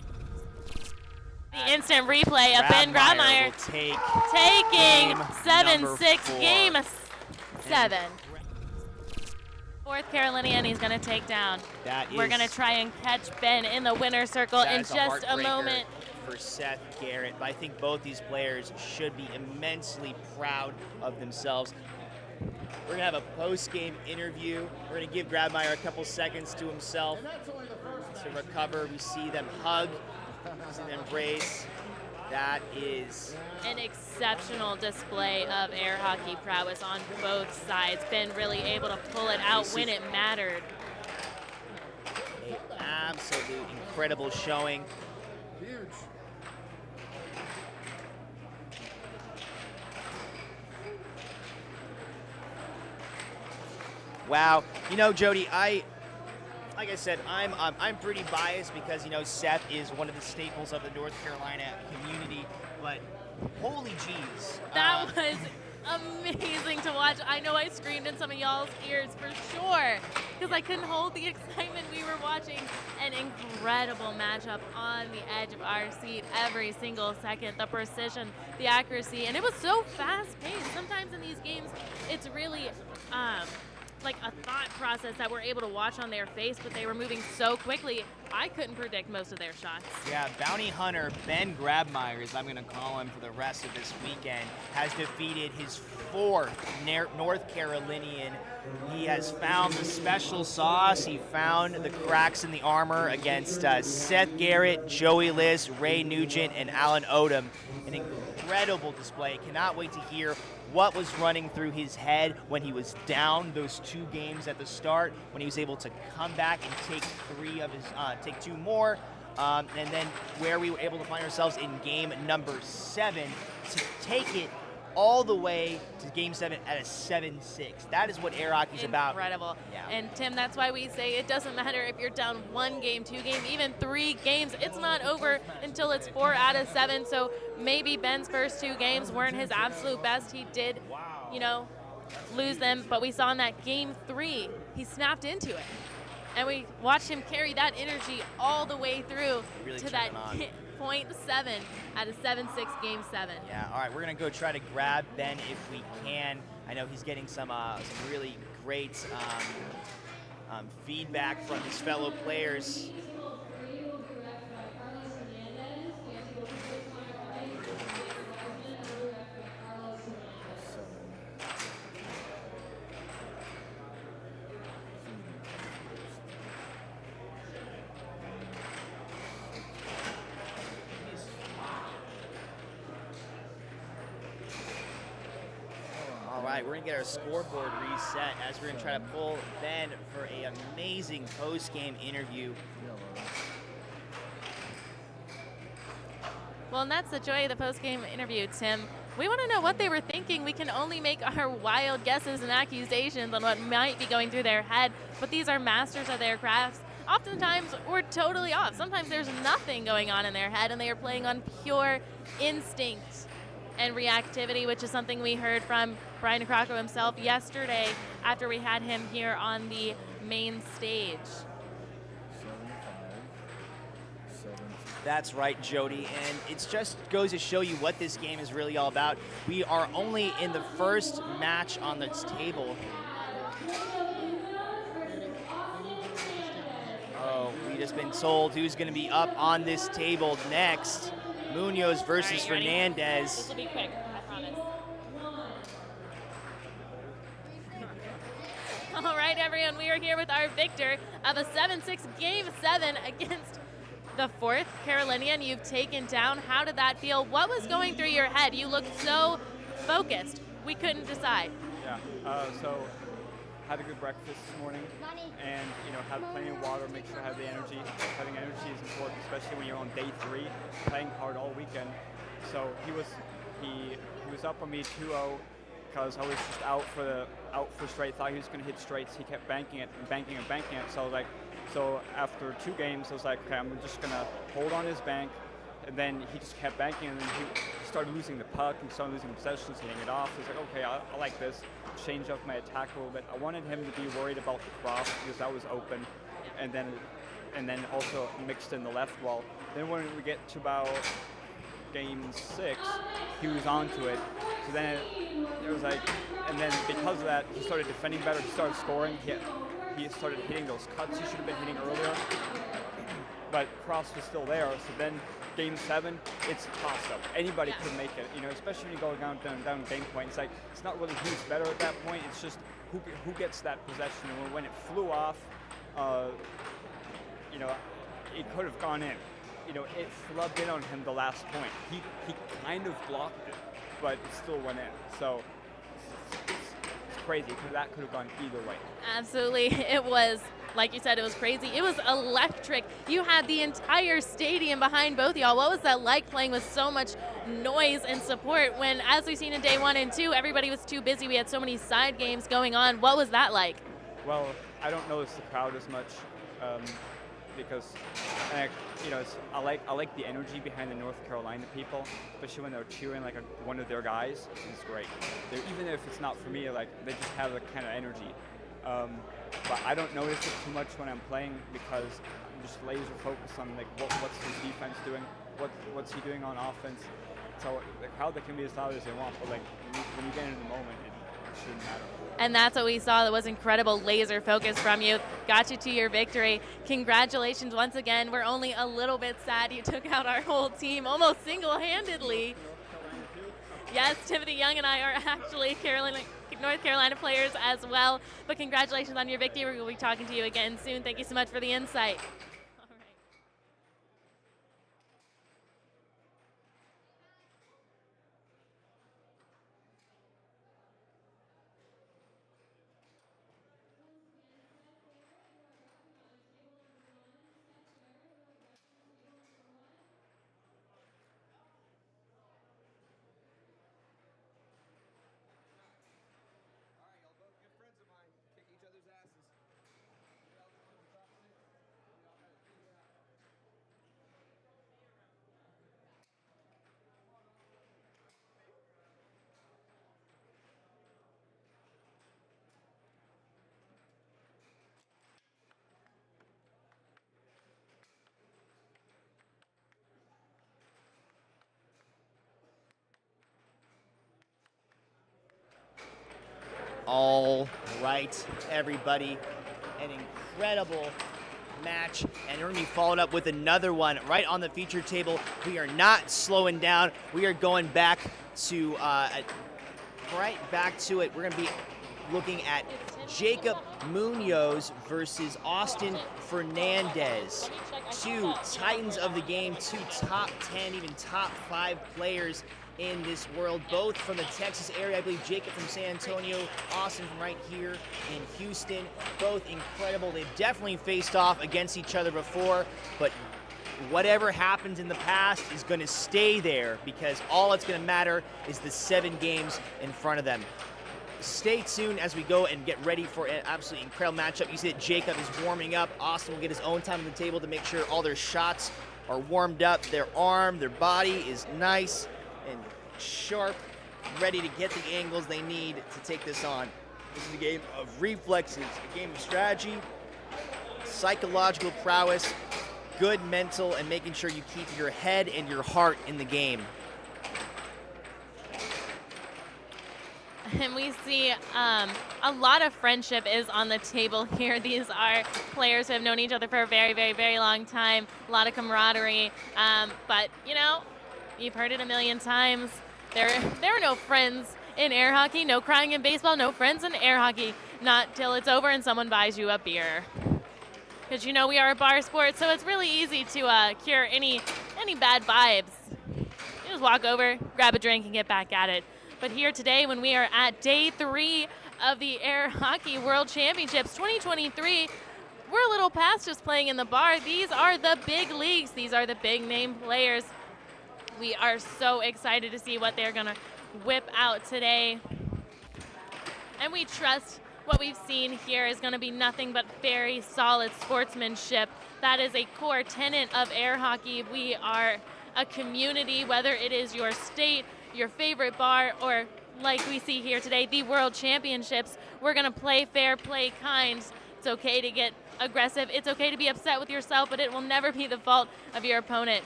The instant replay of Ben Grabmayr will take taking game 7-6 4. game 7. Fourth Carolinian he's going to take down. We're going to try and catch Ben in the winner's circle in just a heartbreaker moment. for Seth Garrett, but I think both these players should be immensely proud of themselves. We're gonna have a post-game interview. We're gonna give Grabmayr a couple seconds to himself to recover. We see them hug, we see them embrace. That is An exceptional display of air hockey prowess on both sides. Ben really able to pull it out when it mattered. an absolute incredible showing. Huge. Wow, you know, Jody, like I said, I'm pretty biased because, you know, Seth is one of the staples of the North Carolina community, but holy jeez. That was amazing to watch. I know I screamed in some of y'all's ears for sure because I couldn't hold the excitement. We were watching an incredible matchup on the edge of our seat every single second. The precision, the accuracy, and it was so fast-paced. Sometimes in these games, it's really like a thought process that we're able to watch on their face, but they were moving so quickly, I couldn't predict most of their shots. Yeah, bounty hunter Ben Grabmayr, as I'm going to call him for the rest of this weekend, has defeated his 4th North Carolinian. He has found the special sauce. He found the cracks in the armor against Seth Garrett, Joey Liss, Ray Nugent, and Alan Odom. An incredible display. Cannot wait to hear what was running through his head when he was down those 2 games at the start, when he was able to come back and take 2 more, and then where we were able to find ourselves in game number 7 to take it all the way to game 7 at a 7-6. That is what air hockey's about. Incredible. Yeah. And Tim, that's why we say it doesn't matter if you're down 1 game, 2 game, even 3 games. It's not over until it's 4 out of 7. So maybe Ben's first 2 games weren't his absolute best. He did, you know, lose them. But we saw in that game 3, he snapped into it. And we watched him carry that energy all the way through Really to that turned on. .7 at a 7-6 game 7. Yeah, all right, we're going to go try to grab Ben if we can. I know he's getting some really great feedback from his fellow players. All right, we're gonna get our scoreboard reset as we're gonna try to pull Ben for an amazing post-game interview. Well, and that's the joy of the post-game interview, Tim. We want to know what they were thinking. We can only make our wild guesses and accusations on what might be going through their head, but these are masters of their crafts. Oftentimes, we're totally off. Sometimes there's nothing going on in their head, and they are playing on pure instinct and reactivity, which is something we heard from Brian Crocker himself yesterday after we had him here on the main stage. That's right, Jody, and it just goes to show you what this game is really all about. We are only in the first match on this table. Oh, we just been told who's going to be up on this table next. Munoz versus All right, you ready? Fernandez. This will be quick, I promise. All right, everyone, we are here with our victor of a 7-6 game 7 against the 4th Carolinian you've taken down. How did that feel? What was going through your head? You looked so focused. We couldn't decide. Yeah, so had a good breakfast this morning, and had plenty of water, make sure I have the energy. Having energy is important, especially when you're on day 3, playing hard all weekend. So he was up on me 2-0 because I was just out for straight. Thought he was going to hit straights. He kept banking it and banking and banking it. So after 2 games, I was like, okay, I'm just going to hold on his bank. And then he just kept banking, and then he started losing the puck and started losing possessions, hitting it off. I was like, okay, I like this. Change up my attack a little bit. I wanted him to be worried about the cross because that was open, and then also mixed in the left wall. Then when we get to about game 6, he was onto it. So then it was like, and then because of that, he started defending better. He started scoring. He started hitting those cuts he should have been hitting earlier. But cross was still there. So then game 7, it's a toss-up. Anybody could make it, especially when you go down game point. It's like, it's not really who's better at that point. It's just who gets that possession. And when it flew off, it could have gone in. It flubbed in on him the last point. He kind of blocked it, but it still went in. So it's crazy because that could have gone either way. Absolutely. It was, like you said, it was crazy. It was electric. You had the entire stadium behind both of y'all. What was that like playing with so much noise and support when, as we've seen in day 1 and 2, everybody was too busy. We had so many side games going on. What was that like? Well, I don't notice the crowd as much because I like the energy behind the North Carolina people, especially when they're cheering like one of their guys. It's great. Even if it's not for me, they just have that kind of energy. But I don't notice it too much when I'm playing because I'm just laser focused on what's his defense doing, what's he doing on offense. So the crowd, that can be as loud as they want, but when you get into the moment, it shouldn't matter. And that's what we saw. That was incredible laser focus from you. Got you to your victory. Congratulations once again. We're only a little bit sad you took out our whole team almost single-handedly. Yes, Timothy Young and I are actually North Carolina players as well. But congratulations on your victory. We'll be talking to you again soon. Thank you so much for the insight. All right, everybody, an incredible match, and we're going to be followed up with another one right on the feature table. We are not slowing down. We are going back to right back to it. We're going to be looking at Jacob Munoz versus Austin Fernandez. 2 titans of the game, 2 top 10, even top 5 players in this world, both from the Texas area. I believe Jacob from San Antonio, Austin from right here in Houston. Both incredible. They've definitely faced off against each other before, but whatever happens in the past is going to stay there because all that's going to matter is the 7 games in front of them. Stay tuned as we go and get ready for an absolutely incredible matchup. You see that Jacob is warming up. Austin will get his own time on the table to make sure all their shots are warmed up. Their arm, their body is nice and sharp, ready to get the angles they need to take this on. This is a game of reflexes, a game of strategy, psychological prowess, good mental, and making sure you keep your head and your heart in the game. And we see a lot of friendship is on the table here. These are players who have known each other for a very, very, very long time. A lot of camaraderie. But, you've heard it a million times. There are no friends in air hockey, no crying in baseball, no friends in air hockey. Not till it's over and someone buys you a beer. because you know we are a bar sport, so it's really easy to cure any bad vibes. You just walk over, grab a drink, and get back at it. But here today, when we are at day 3 of the Air Hockey World Championships 2023, we're a little past just playing in the bar. These are the big leagues. These are the big name players. We are so excited to see what they're gonna whip out today. And we trust what we've seen here is gonna be nothing but very solid sportsmanship. That is a core tenet of air hockey. We are a community, whether it is your state, your favorite bar, or like we see here today, the World Championships. We're gonna play fair, play kind. It's okay to get aggressive. It's okay to be upset with yourself, but it will never be the fault of your opponent.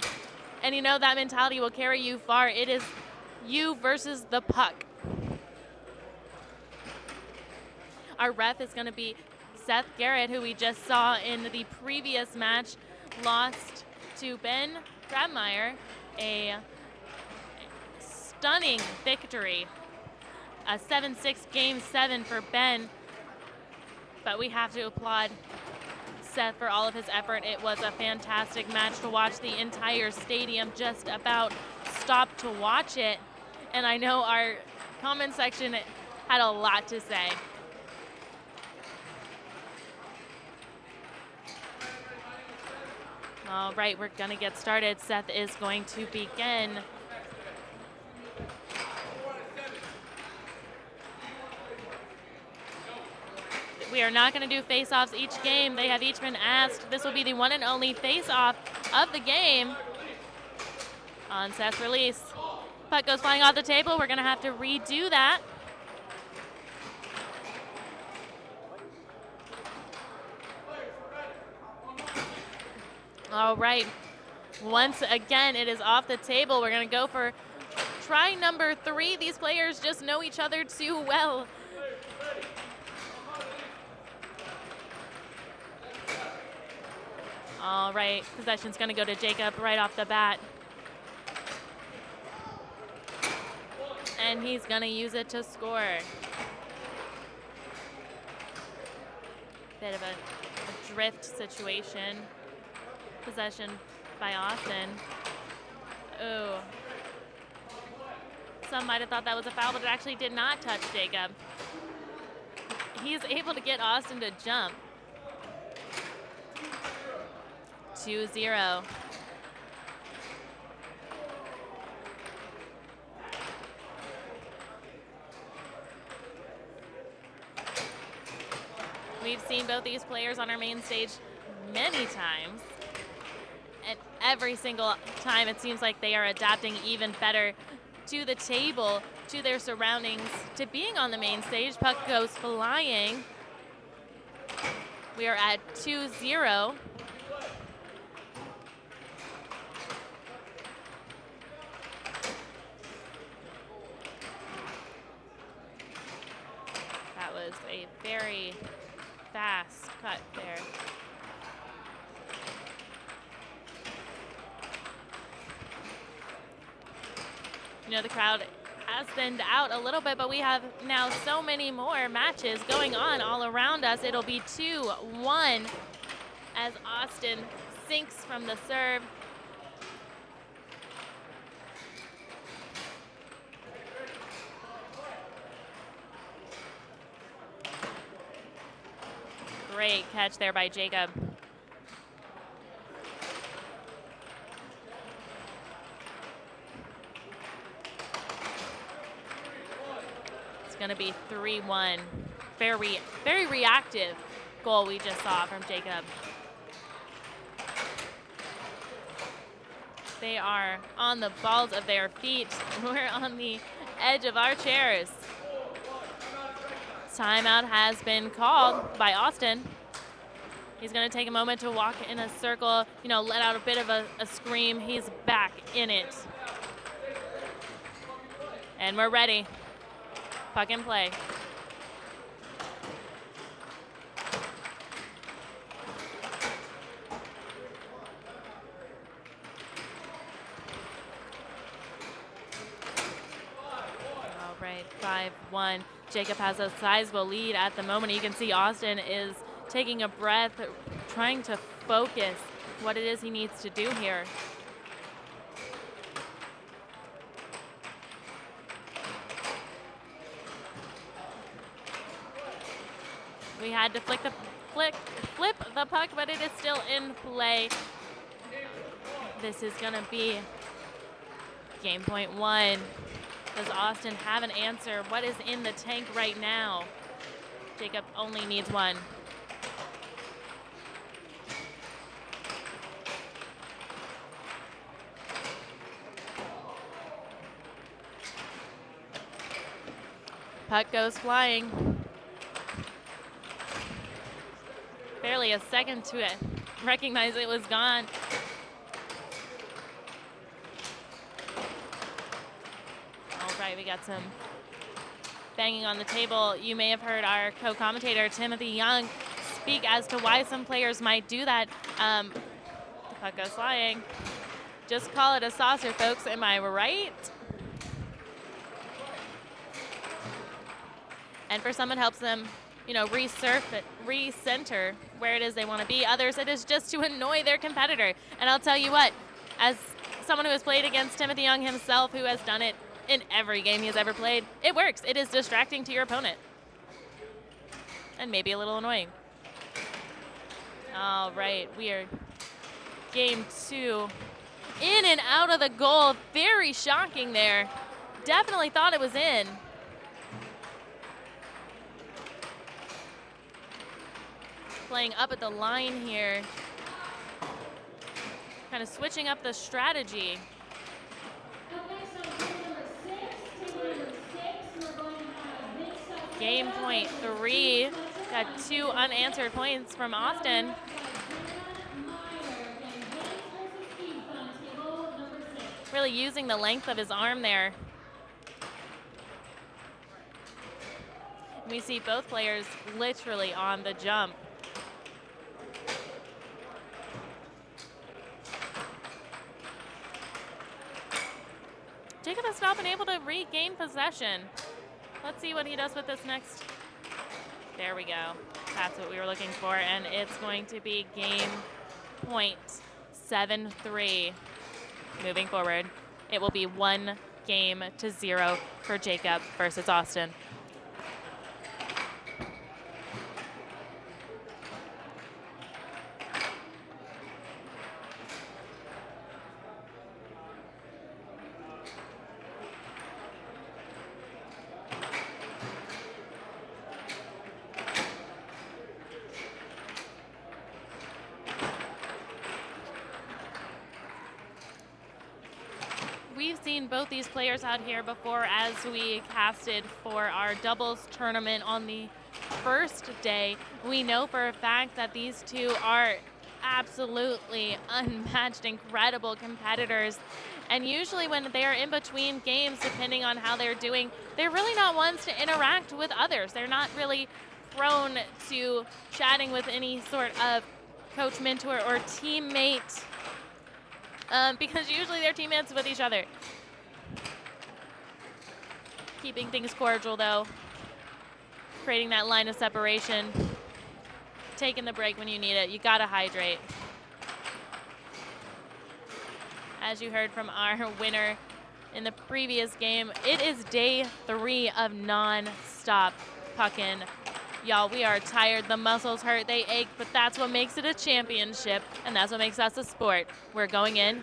And you know that mentality will carry you far. It is you versus the puck. Our ref is gonna be Seth Garrett, who we just saw in the previous match, lost to Ben Grabmayr, a stunning victory. A 7-6 game 7 for Ben. But we have to applaud Seth for all of his effort. It was a fantastic match to watch. The entire stadium just about stopped to watch it. And I know our comment section had a lot to say. All right, we're gonna get started. Seth is going to begin. We are not going to do face-offs each game. They have each been asked. This will be the one and only face-off of the game. On Seth's release. Puck goes flying off the table. We're going to have to redo that. All right. Once again, it is off the table. We're going to go for try number 3. These players just know each other too well. All right, possession's gonna go to Jacob right off the bat. And he's gonna use it to score. Bit of a drift situation. Possession by Austin. Ooh. Some might have thought that was a foul, but it actually did not touch Jacob. He's able to get Austin to jump. 2-0. We've seen both these players on our main stage many times. And every single time it seems like they are adapting even better to the table, to their surroundings, to being on the main stage. Puck goes flying. We are at 2-0. Was a very fast cut there. You know, the crowd has thinned out a little bit, but we have now so many more matches going on all around us. It'll be 2-1 as Austin sinks from the serve. Great catch there by Jacob. It's going to be 3-1. Very reactive goal we just saw from Jacob. They are on the balls of their feet. We're on the edge of our chairs. Timeout has been called by Austin. He's going to take a moment to walk in a circle, you know, let out a bit of a scream. He's back in it. And we're ready. Puck and play. All right, 5-1. Jacob has a sizable lead at the moment. You can see Austin is taking a breath, trying to focus what it is he needs to do here. We had to flip the puck, but it is still in play. This is gonna be game point 1. Does Austin have an answer? What is in the tank right now? Jacob only needs 1. Puck goes flying. Barely a second to it. Recognize it was gone. All right, we got some banging on the table. You may have heard our co-commentator, Timothy Young, speak as to why some players might do that. The puck goes flying. Just call it a saucer, folks. Am I right? And for some, it helps them, you know, recenter where it is they want to be. Others, it is just to annoy their competitor. And I'll tell you what, as someone who has played against Timothy Young himself, who has done it in every game he has ever played, it works. It is distracting to your opponent. And maybe a little annoying. All right, we are game 2. In and out of the goal. Very shocking there. Definitely thought it was in. Playing up at the line here. Kind of switching up the strategy. Game point 3. Got 2 unanswered points from Austin. Really using the length of his arm there. We see both players literally on the jump. Jacob has not been able to regain possession. Let's see what he does with this next. There we go. That's what we were looking for, and it's going to be game point 7-3. Moving forward, it will be 1-0 for Jacob versus Austin. We've seen both these players out here before as we casted for our doubles tournament on the first day. We know for a fact that these two are absolutely unmatched, incredible competitors. And usually when they're in between games, depending on how they're doing, they're really not ones to interact with others. They're not really prone to chatting with any sort of coach, mentor, or teammate. Because usually they're teammates with each other. Keeping things cordial though. Creating that line of separation. Taking the break when you need it. You gotta hydrate. As you heard from our winner in the previous game, it is day 3 of non-stop puckin'. Y'all, we are tired, the muscles hurt, they ache, but that's what makes it a championship, and that's what makes us a sport. We're going in.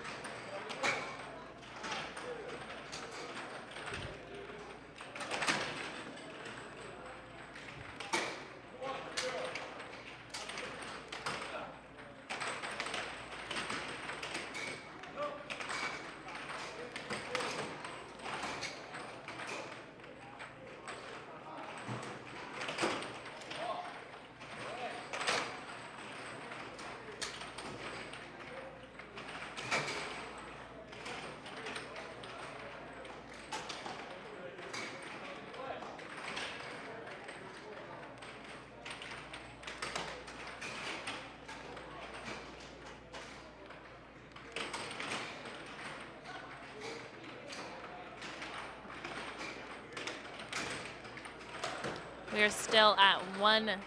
We are still at 1-0,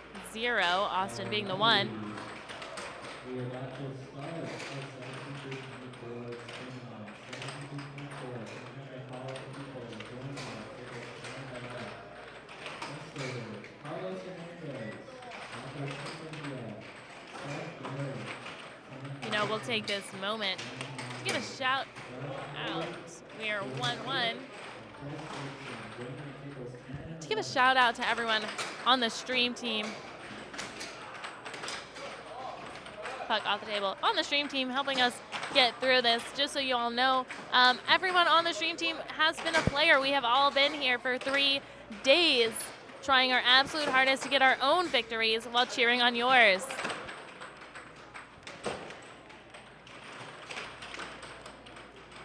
Austin being the 1. we'll take this moment to give a shout out. We are 1-1. To give a shout out to everyone on the stream team. Puck off the table. On the stream team helping us get through this. Just so you all know, everyone on the stream team has been a player. We have all been here for 3 days trying our absolute hardest to get our own victories while cheering on yours.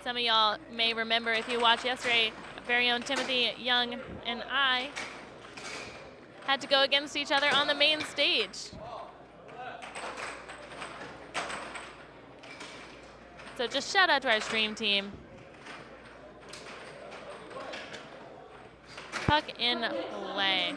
Some of y'all may remember, if you watched yesterday, our very own Timothy Young and I had to go against each other on the main stage. So just shout out to our stream team. Puck in play.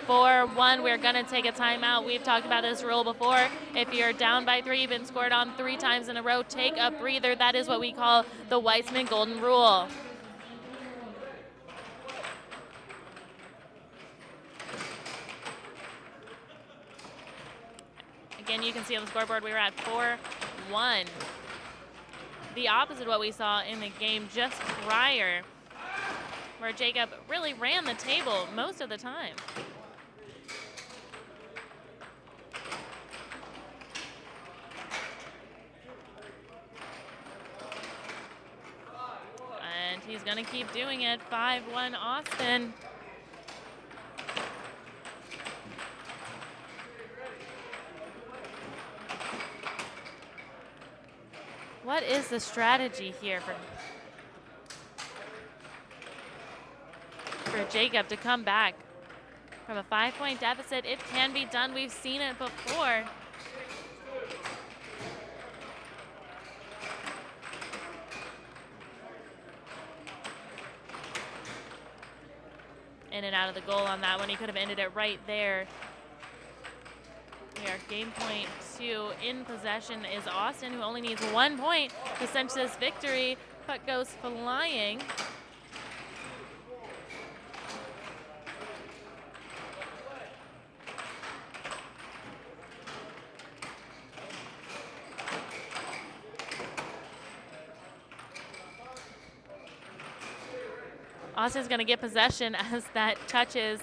4-1, we're gonna take a timeout. We've talked about this rule before. If you're down by 3, you've been scored on 3 times in a row, take a breather. That is what we call the Weissman Golden Rule. Again, you can see on the scoreboard we were at 4-1. The opposite of what we saw in the game just prior, where Jacob really ran the table most of the time. And he's gonna keep doing it. 5-1 Austin. What is the strategy here for Jacob to come back from a 5-point deficit? It can be done. We've seen it before. In and out of the goal on that one. He could have ended it right there. We are game point 2. In possession is Austin, who only needs 1 point to cinch this victory. Puck goes flying. Austin's going to get possession as that touches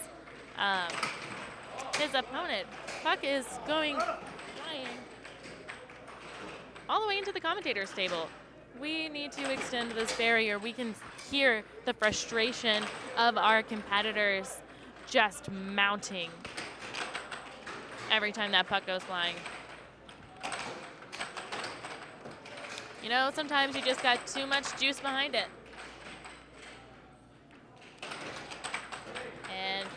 his opponent. Puck is going flying all the way into the commentator's table. We need to extend this barrier. We can hear the frustration of our competitors just mounting every time that puck goes flying. You know, sometimes you just got too much juice behind it. And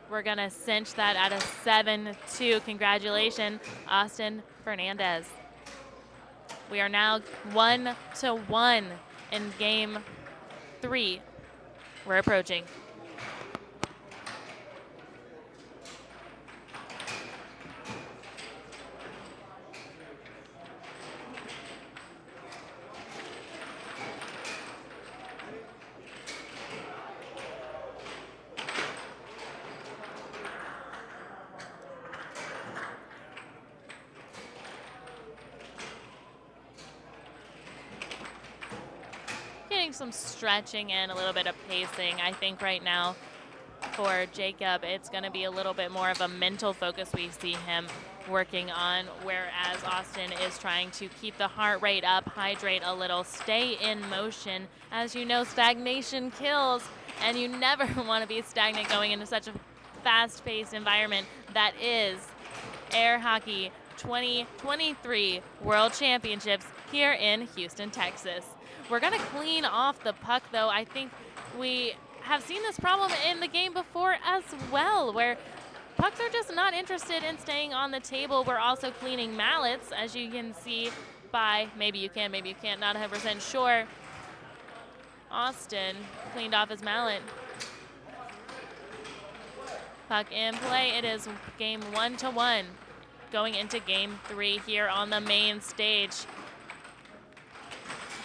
we're gonna cinch that at a 7-2. Congratulations, Austin Fernandez. We are now 1-1 in game 3. We're approaching. Some stretching and a little bit of pacing. I think right now for Jacob, it's going to be a little bit more of a mental focus we see him working on, whereas Austin is trying to keep the heart rate up, hydrate a little, stay in motion. As you know, stagnation kills, and you never want to be stagnant going into such a fast-paced environment that is Air Hockey 2023 World Championships here in Houston, Texas. We're going to clean off the puck, though. I think we have seen this problem in the game before as well, where pucks are just not interested in staying on the table. We're also cleaning mallets, as you can see by, maybe you can, maybe you can't, not 100% sure. Austin cleaned off his mallet. Puck in play. It is game 1-1, going into game 3 here on the main stage.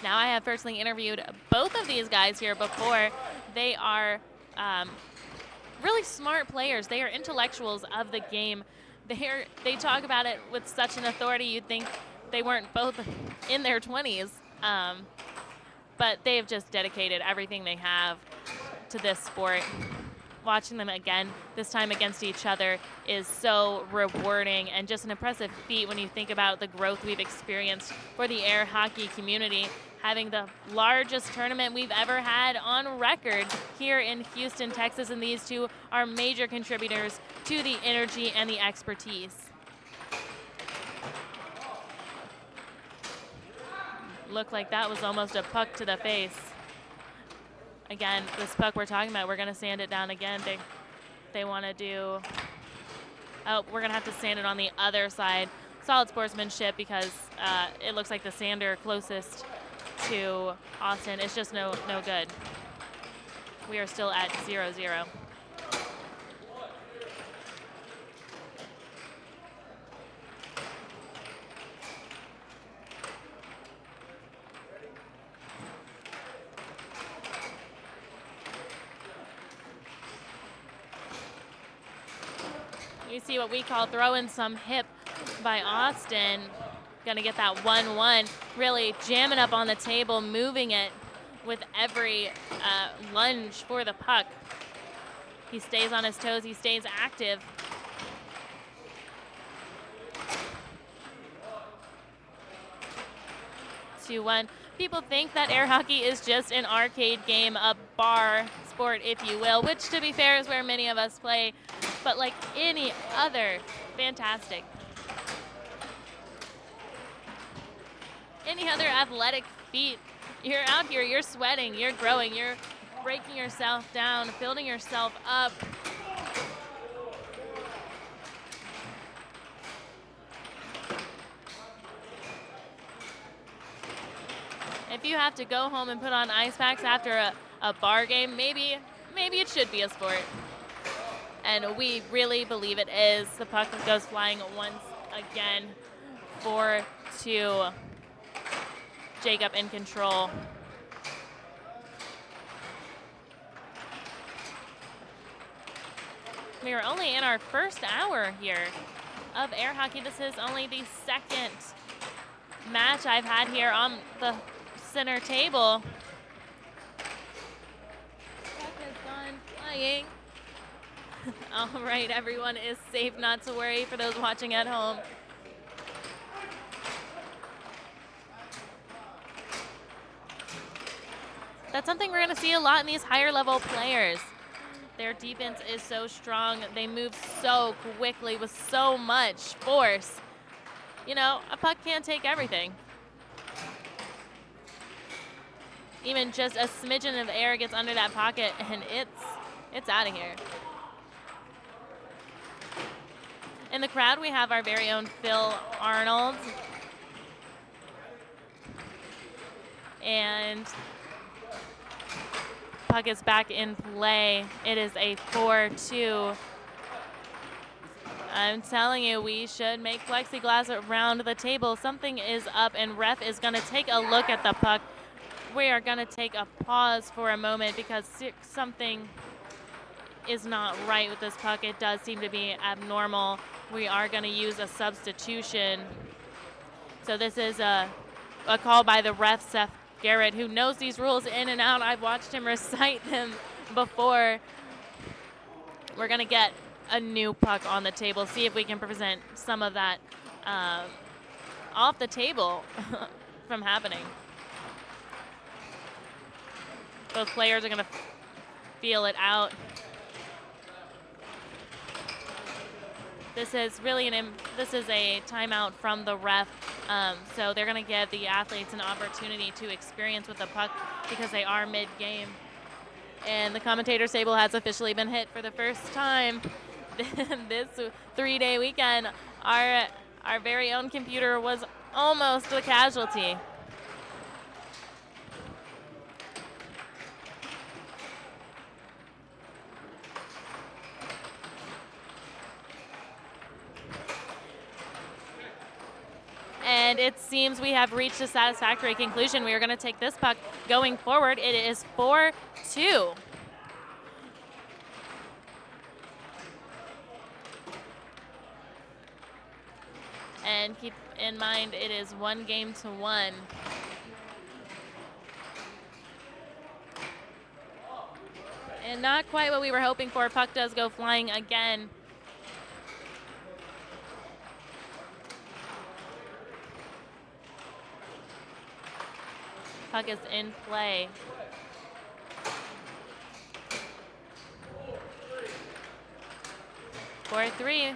Now, I have personally interviewed both of these guys here before. They are really smart players. They are intellectuals of the game. They talk about it with such an authority. You'd think they weren't both in their 20s, but they've just dedicated everything they have to this sport. Watching them again, this time against each other, is so rewarding and just an impressive feat when you think about the growth we've experienced for the air hockey community, having the largest tournament we've ever had on record here in Houston, Texas, and these two are major contributors to the energy and the expertise. Looked like that was almost a puck to the face. Again, this puck we're talking about, we're going to sand it down again. They want to do, oh, we're going to have to sand it on the other side. Solid sportsmanship, because it looks like the sander closest to Austin is just no good. We are still at 0-0. You see what we call throwing some hip by Austin. Gonna get that 1-1, really jamming up on the table, moving it with every lunge for the puck. He stays on his toes, he stays active. People think that air hockey is just an arcade game, a bar sport, if you will, which, to be fair, is where many of us play. But like any other fantastic, any other athletic feat, you're out here, you're sweating, you're growing, you're breaking yourself down, building yourself up. If you have to go home and put on ice packs after a bar game, maybe it should be a sport. And we really believe it is. The puck goes flying once again. 4-2. Jacob in control. We are only in our first hour here of air hockey. This is only the second match I've had here on the center table. Puck has gone flying. All right, everyone is safe, not to worry for those watching at home. That's something we're going to see a lot in these higher level players. Their defense is so strong. They move so quickly with so much force. You know, a puck can't take everything. Even just a smidgen of air gets under that pocket and it's out of here. In the crowd, we have our very own Phil Arnold. And puck is back in play. It is a 4-2. I'm telling you, we should make plexiglass around the table. Something is up, and ref is going to take a look at the puck. We are going to take a pause for a moment because something is not right with this puck. It does seem to be abnormal. We are going to use a substitution. So this is a call by the ref, Seth Garrett, who knows these rules in and out. I've watched him recite them before. We're going to get a new puck on the table, see if we can prevent some of that off the table from happening. Both players are going to feel it out. This is really this is a timeout from the ref, so they're going to give the athletes an opportunity to experience with the puck because they are mid-game. And the commentator's table has officially been hit for the first time this 3-day weekend. Our very own computer was almost a casualty. And it seems we have reached a satisfactory conclusion. We are going to take this puck going forward. It is 4-2. And in mind it is 1-1. And not quite what we were hoping for. Puck does go flying again. Puck is in play. For 3.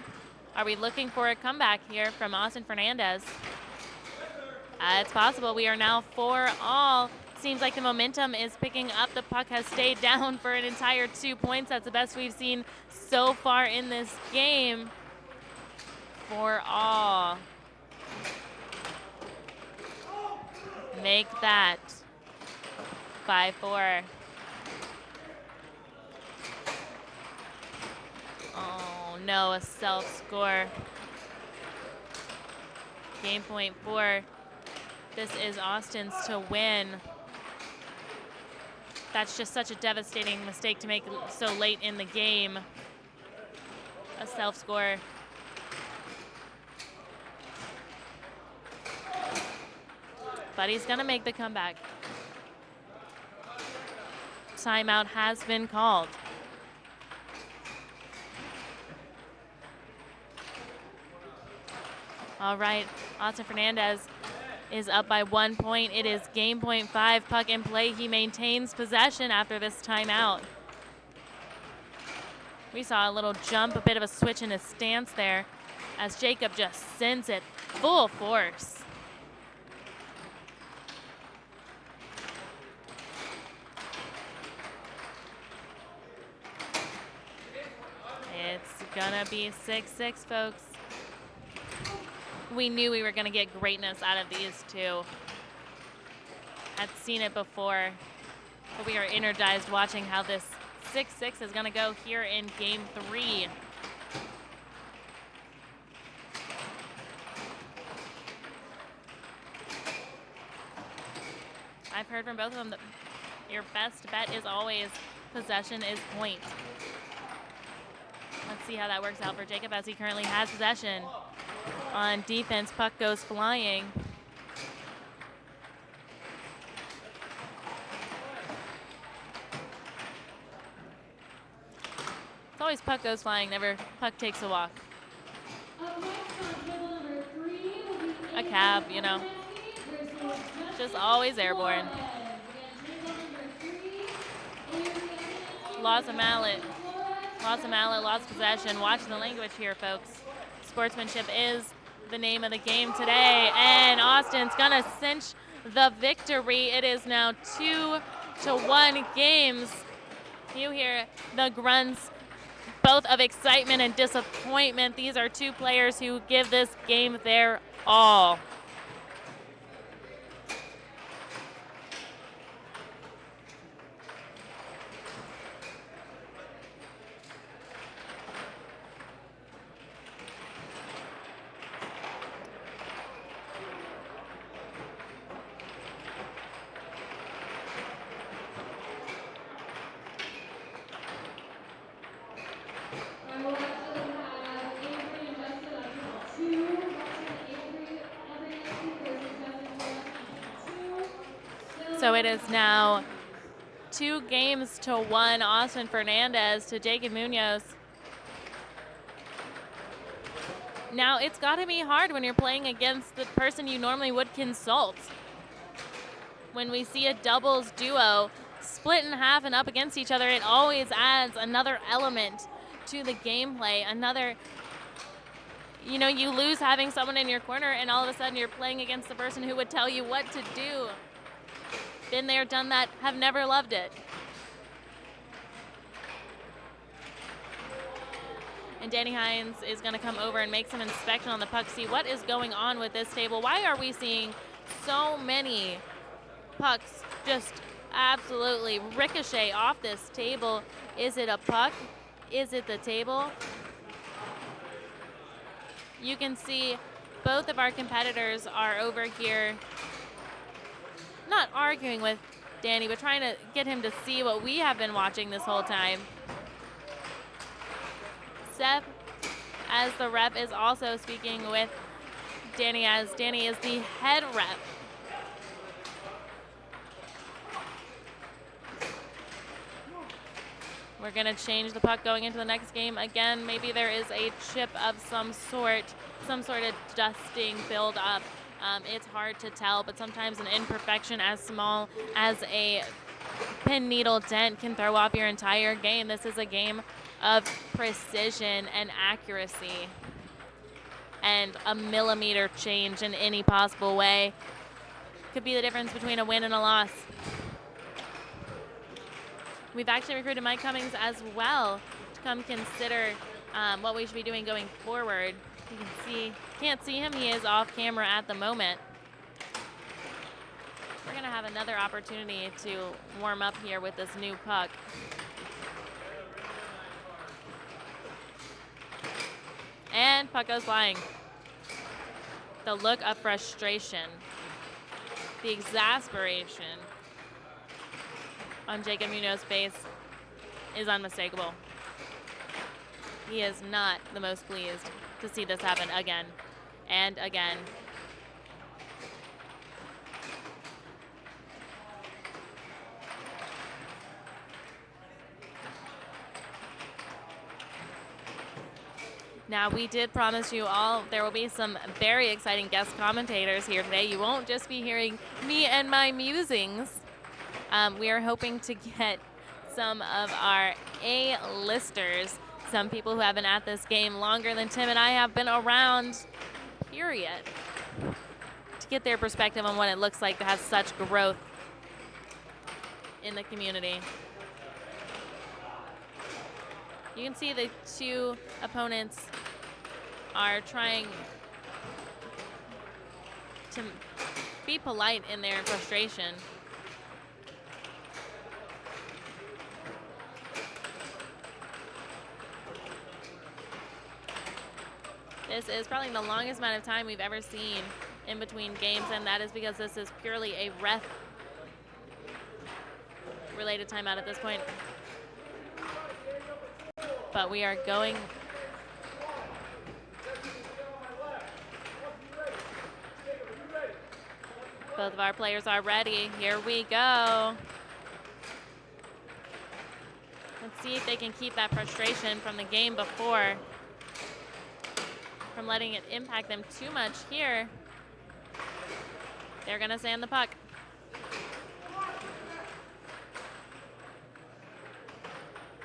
Are we looking for a comeback here from Austin Fernandez? It's possible. We are now 4-all. Seems like the momentum is picking up. The puck has stayed down for an entire 2 points. That's the best we've seen so far in this game. 4-all. Make that 5-4. Oh no, a self-score. Game point 4. This is Austin's to win. That's just such a devastating mistake to make so late in the game. A self-score. But he's gonna make the comeback. Timeout has been called. All right, Austin Fernandez is up by 1 point. It is game point 5, puck in play. He maintains possession after this timeout. We saw a little jump, a bit of a switch in his stance there as Jacob just sends it full force. It's gonna be 6-6, folks. We knew we were going to get greatness out of these two. I'd seen it before, but we are energized watching how this 6-6 is going to go here in game 3. I've heard from both of them that your best bet is always possession is point. Let's see how that works out for Jacob as he currently has possession. On defense, puck goes flying. It's always puck goes flying, never puck takes a walk. A cab, you know. Just always airborne. Lost a mallet. Lost a mallet, lost possession. Watch the language here, folks. Sportsmanship is the name of the game today, and Austin's gonna cinch the victory. It is now 2-1 games. You hear the grunts, both of excitement and disappointment. These are two players who give this game their all. So it is now 2-1, Austin Fernandez to Jacob Munoz. Now, it's got to be hard when you're playing against the person you normally would consult. When we see a doubles duo split in half and up against each other, it always adds another element to the gameplay. Another, you know, you lose having someone in your corner and all of a sudden you're playing against the person who would tell you what to do. Been there, done that, have never loved it. And Danny Hines is going to come over and make some inspection on the puck, see what is going on with this table. Why are we seeing so many pucks just absolutely ricochet off this table? Is it a puck? Is it the table? You can see both of our competitors are over here not arguing with Danny, but trying to get him to see what we have been watching this whole time. Seth, as the ref, is also speaking with Danny, as Danny is the head rep. We're going to change the puck going into the next game. Again, maybe there is a chip of some sort of dusting build up. It's hard to tell, but sometimes an imperfection as small as a pin needle dent can throw off your entire game. This is a game of precision and accuracy, and a millimeter change in any possible way could be the difference between a win and a loss. We've actually recruited Mike Cummings as well to come consider what we should be doing going forward. You can't see him, he is off camera at the moment. We're gonna have another opportunity to warm up here with this new puck. And puck goes flying. The look of frustration, the exasperation on Jacob Munoz's face is unmistakable. He is not the most pleased to see this happen again and again. Now, we did promise you all there will be some very exciting guest commentators here today. You won't just be hearing me and my musings. We are hoping to get some of our A-listers, some people who have been at this game longer than Tim and I have been around, period, to get their perspective on what it looks like to have such growth in the community. You can see the two opponents are trying to be polite in their frustration. This is probably the longest amount of time we've ever seen in between games, and that is because this is purely a ref-related timeout at this point. But we are going. Both of our players are ready. Here we go. Let's see if they can keep that frustration from the game before, from letting it impact them too much here. They're gonna sand the puck.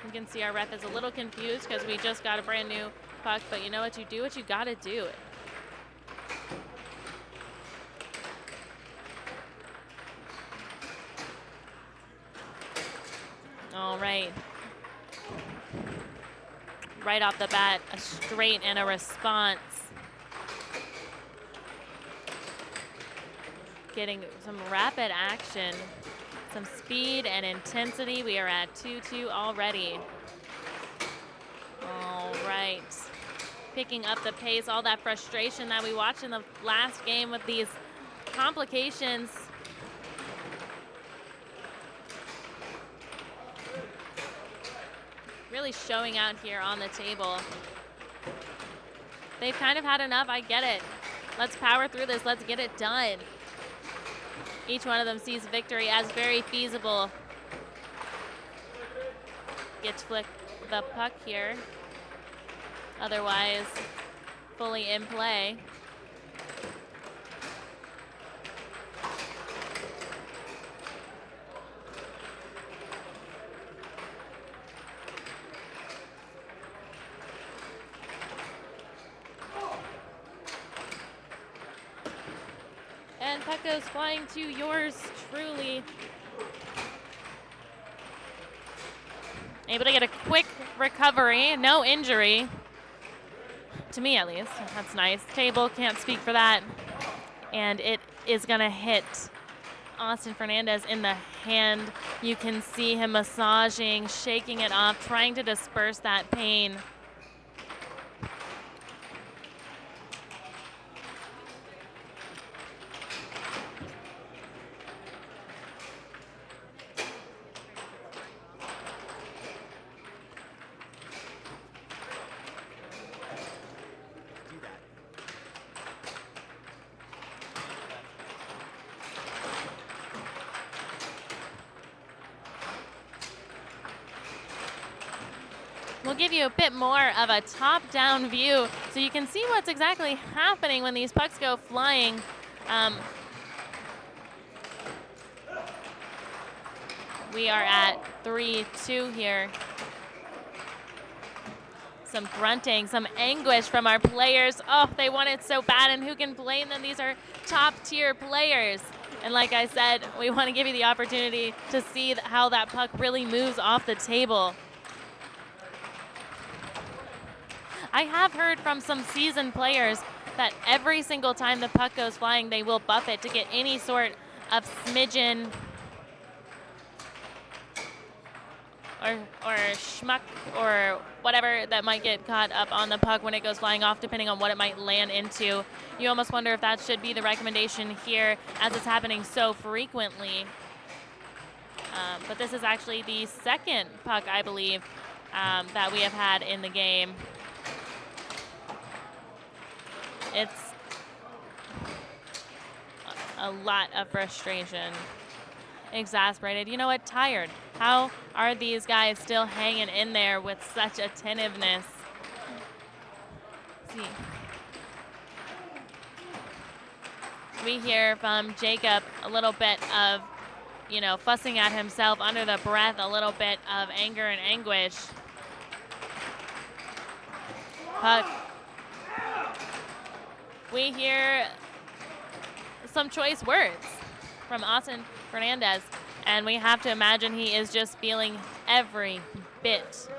You can see our ref is a little confused because we just got a brand new puck, but you know what, you do what you gotta do. All right. Right off the bat, a straight and a response. Getting some rapid action, some speed and intensity. We are at 2-2 already. All right. Picking up the pace, all that frustration that we watched in the last game with these complications. Really showing out here on the table. They've kind of had enough, I get it. Let's power through this, let's get it done. Each one of them sees victory as very feasible. Get to flick the puck here. Otherwise, fully in play. And puck goes flying to yours truly. Able to get a quick recovery, no injury. To me, at least. That's nice. Table can't speak for that. And it is going to hit Austin Fernandez in the hand. You can see him massaging, shaking it off, trying to disperse that pain. We'll give you a bit more of a top-down view so you can see what's exactly happening when these pucks go flying. We are at 3-2 here. Some grunting, some anguish from our players. Oh, they want it so bad, and who can blame them? These are top-tier players. And like I said, we want to give you the opportunity to see how that puck really moves off the table. I have heard from some seasoned players that every single time the puck goes flying, they will buff it to get any sort of smidgen or schmuck or whatever that might get caught up on the puck when it goes flying off, depending on what it might land into. You almost wonder if that should be the recommendation here, as it's happening so frequently. But this is actually the second puck, I believe, that we have had in the game. It's a lot of frustration. Exasperated. You know what? Tired. How are these guys still hanging in there with such attentiveness? Let's see. We hear from Jacob a little bit of, you know, fussing at himself under the breath, a little bit of anger and anguish. Puck. We hear some choice words from Austin Fernandez, and we have to imagine he is just feeling every bit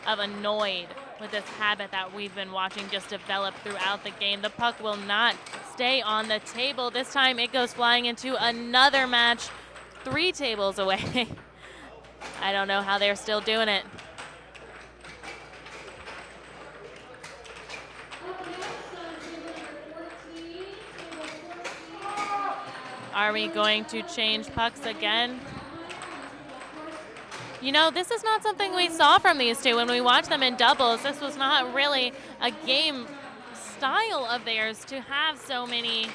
of annoyed with this habit that we've been watching just develop throughout the game. The puck will not stay on the table. This time it goes flying into another match 3 tables away. I don't know how they're still doing it. Are we going to change pucks again? You know, this is not something we saw from these two when we watched them in doubles. This was not really a game style of theirs to have so many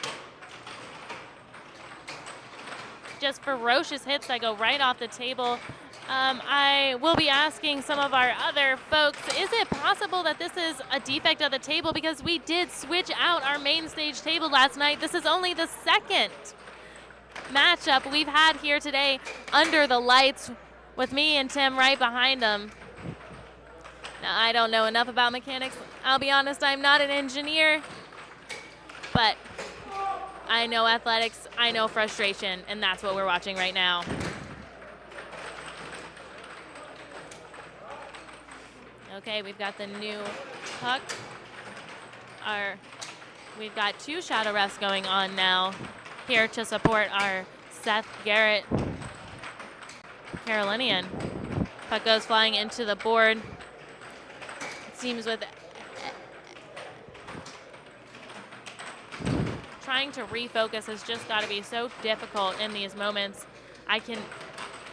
just ferocious hits that go right off the table. I will be asking some of our other folks, is it possible that this is a defect of the table? Because we did switch out our main stage table last night. This is only the second matchup we've had here today under the lights with me and Tim right behind them. Now, I don't know enough about mechanics. I'll be honest, I'm not an engineer, but I know athletics, I know frustration, and that's what we're watching right now. Okay, we've got the new puck. We've got 2 shadow refs going on now here to support our Seth, Garrett, Carolinian. Puck goes flying into the board. It seems with trying to refocus has just got to be so difficult in these moments.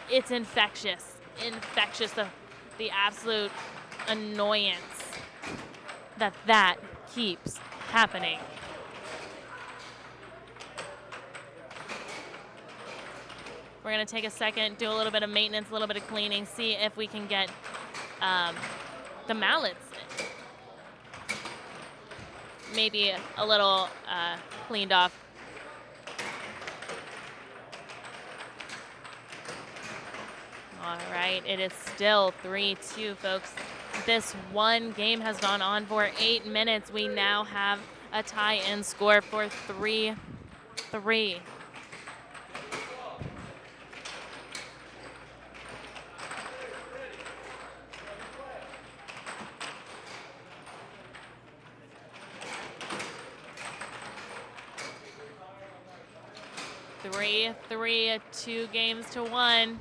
It's infectious, the absolute annoyance that keeps happening. We're going to take a second, do a little bit of maintenance, a little bit of cleaning, see if we can get the mallets maybe a little cleaned off. All right, it is still 3-2, folks. This one game has gone on for 8 minutes. We now have a tie-in score for 3-3. 3-3, 2 games to 1.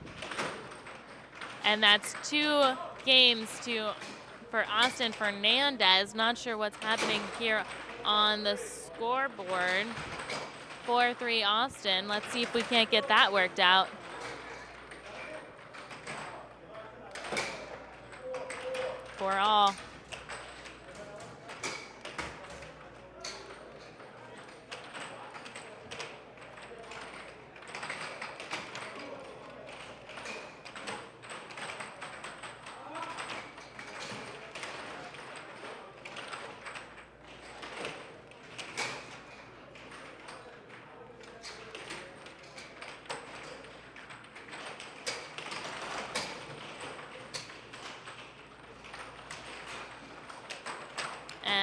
And that's 2 games for Austin Fernandez. Not sure what's happening here on the scoreboard. 4-3 Austin. Let's see if we can't get that worked out. For all.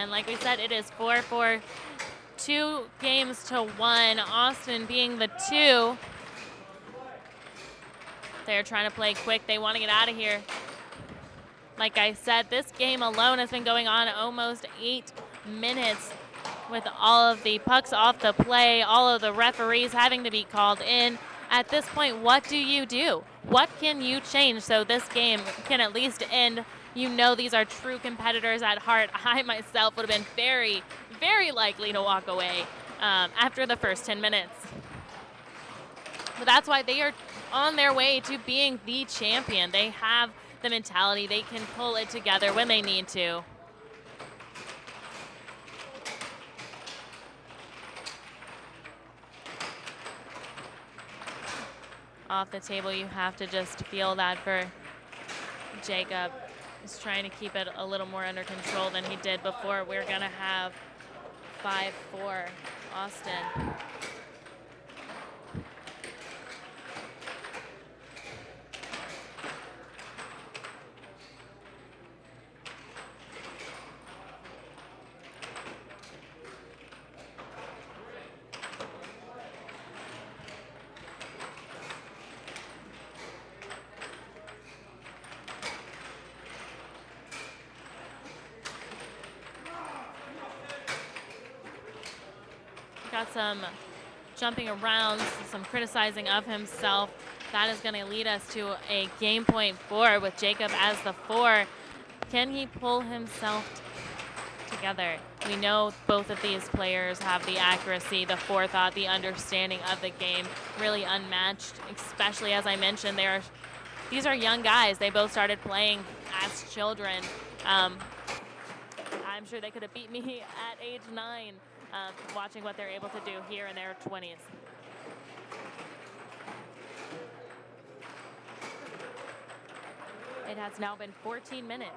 And like we said, it is 4-4, 2 games to 1. Austin being the 2. They're trying to play quick. They want to get out of here. Like I said, this game alone has been going on almost 8 minutes with all of the pucks off the play, all of the referees having to be called in. At this point, what do you do? What can you change so this game can at least end? You know these are true competitors at heart. I myself would have been very, very likely to walk away after the first 10 minutes. But that's why they are on their way to being the champion. They have the mentality. They can pull it together when they need to. Off the table, you have to just feel that for Jacob. He's trying to keep it a little more under control than he did before. We're going to have 5-4 Austin. Got some jumping around, some criticizing of himself. That is going to lead us to a game point 4 with Jacob as the 4. Can he pull himself together? We know both of these players have the accuracy, the forethought, the understanding of the game, really unmatched, especially as I mentioned, these are young guys. They both started playing as children. I'm sure they could have beat me at age 9. Watching what they're able to do here in their 20s. It has now been 14 minutes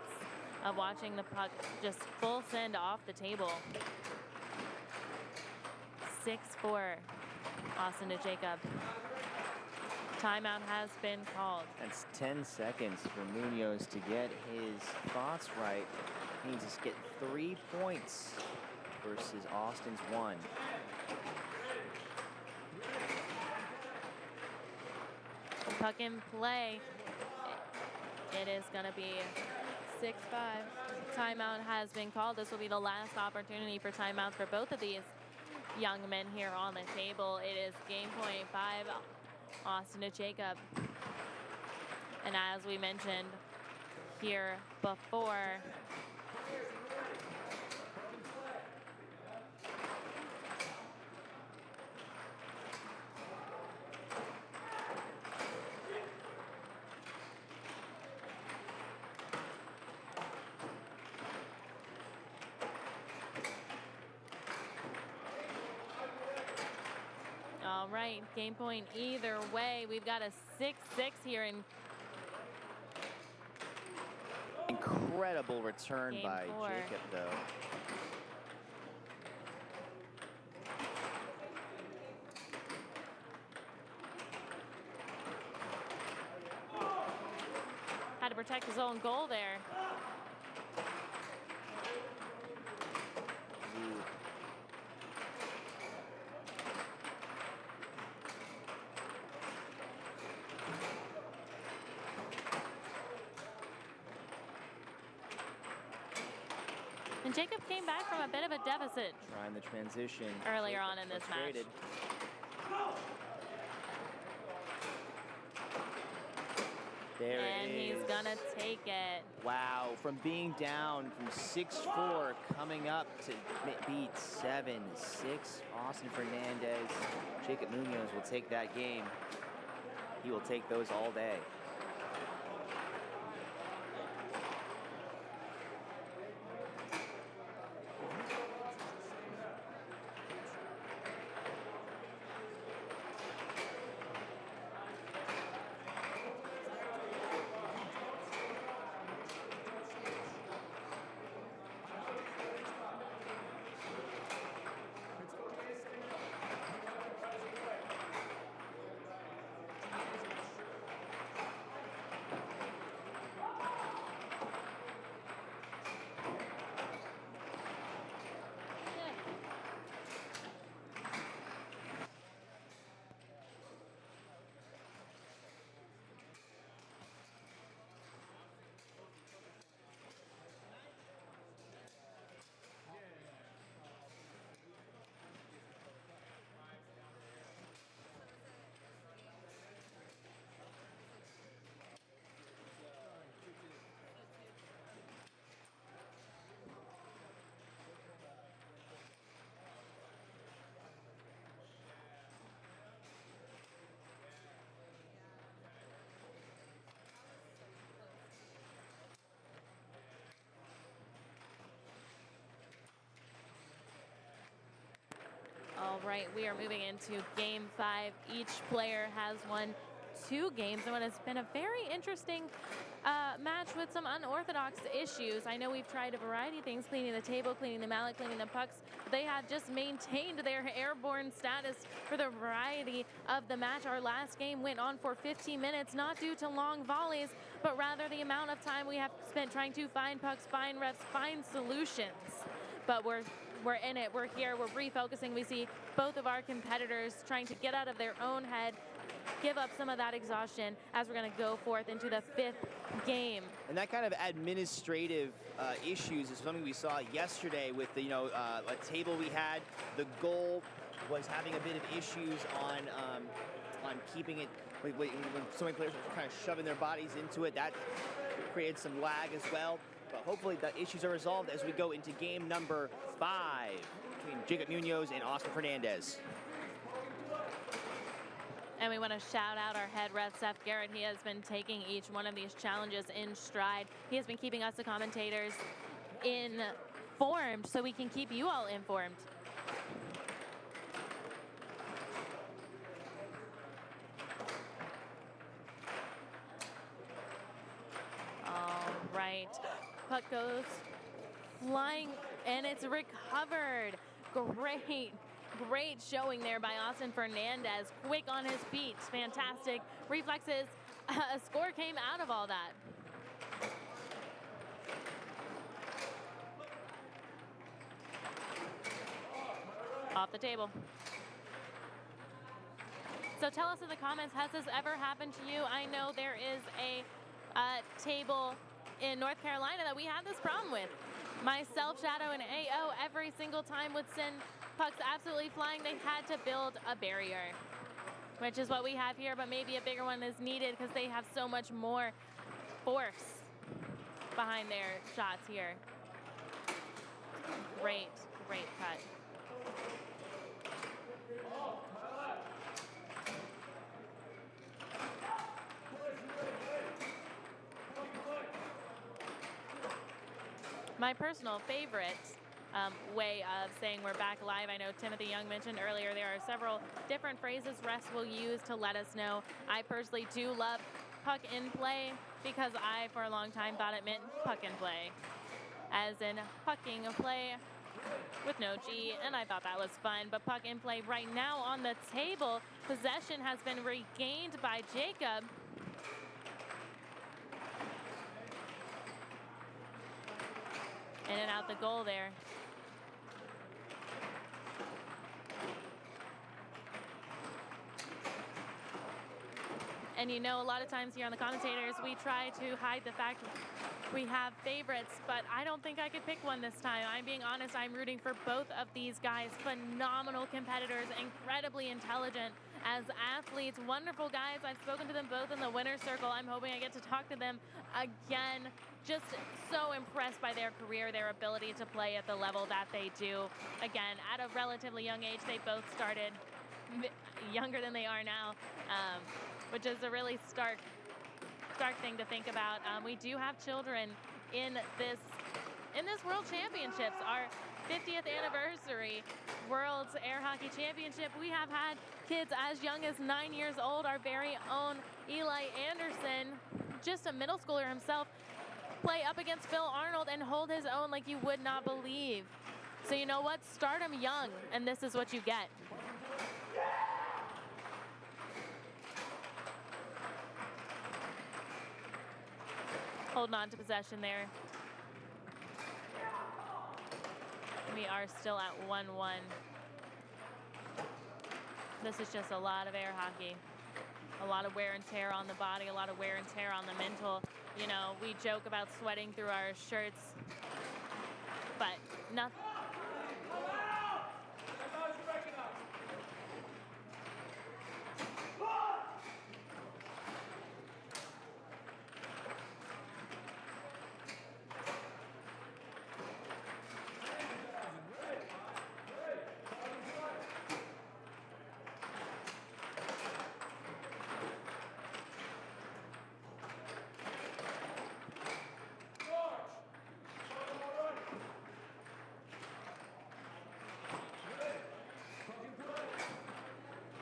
of watching the puck just full send off the table. 6-4, Austin to Jacob. Timeout has been called. That's 10 seconds for Munoz to get his thoughts right. He needs to get 3 points versus Austin's 1. Puck in play. It is going to be 6-5. Timeout has been called. This will be the last opportunity for timeouts for both of these young men here on the table. It is game point 5, Austin to Jacob. And as we mentioned here before, all right, game point either way. We've got a 6-6 here in incredible return Game by 4. Jacob, though. had to protect his own goal there. And Jacob came back from a bit of a deficit Trying the transition. earlier Jacob on in this frustrated. match. There And it is. he's gonna take it. Wow, from being down from 6-4, coming up to beat 7-6. Austin Fernandez. Jacob Munoz will take that game. He will take those all day. right, we are moving into game 5. Each player has won 2 games in what has been a very interesting match with some unorthodox issues. I know we've tried a variety of things, cleaning the table, cleaning the mallet, cleaning the pucks. They have just maintained their airborne status for the variety of the match. Our last game went on for 15 minutes, not due to long volleys, but rather the amount of time we have spent trying to find pucks, find refs, find solutions. But we're in it, we're here, we're refocusing. We see both of our competitors trying to get out of their own head, give up some of that exhaustion as we're going to go forth into the 5th game. And that kind of administrative issues is something we saw yesterday with the, a table we had. The goal was having a bit of issues on keeping it, when so many players were kind of shoving their bodies into it. That created some lag as well. But hopefully the issues are resolved as we go into game number 5 between Jacob Munoz and Austin Fernandez. And we want to shout out our head ref, Seth Garrett. He has been taking each one of these challenges in stride. He has been keeping us, the commentators, informed so we can keep you all informed. All right. Puck goes flying, and it's recovered. Great showing there by Austin Fernandez. Quick on his feet, fantastic reflexes. A score came out of all that. Off the table. So tell us in the comments, has this ever happened to you? I know there is a table in North Carolina that we had this problem with. Myself, Shadow, and AO every single time would send pucks absolutely flying. They had to build a barrier, which is what we have here, but maybe a bigger one is needed because they have so much more force behind their shots here. Great cut. My personal favorite way of saying we're back live, I know Timothy Young mentioned earlier, there are several different phrases refs will use to let us know. I personally do love puck in play because I, for a long time, thought it meant puck in play, as in pucking a play with no G, and I thought that was fun. But puck in play right now on the table. Possession has been regained by Jacob. In and out the goal there. And a lot of times here on the commentators, we try to hide the fact we have favorites, but I don't think I could pick one this time. I'm being honest, I'm rooting for both of these guys. Phenomenal competitors, incredibly intelligent as athletes, wonderful guys. I've spoken to them both in the winner's circle. I'm hoping I get to talk to them again. Just so impressed by their career, their ability to play at the level that they do. Again, at a relatively young age, they both started younger than they are now, which is a really stark thing to think about. We do have children in this World Championships, our 50th anniversary World's Air Hockey Championship. We have had kids as young as 9 years old. Our very own Eli Anderson, just a middle schooler himself, play up against Phil Arnold and hold his own like you would not believe. So you know what? Start them young, and this is what you get. Holding on to possession there. We are still at 1-1. This is just a lot of air hockey. A lot of wear and tear on the body, a lot of wear and tear on the mental. We joke about sweating through our shirts, but nothing.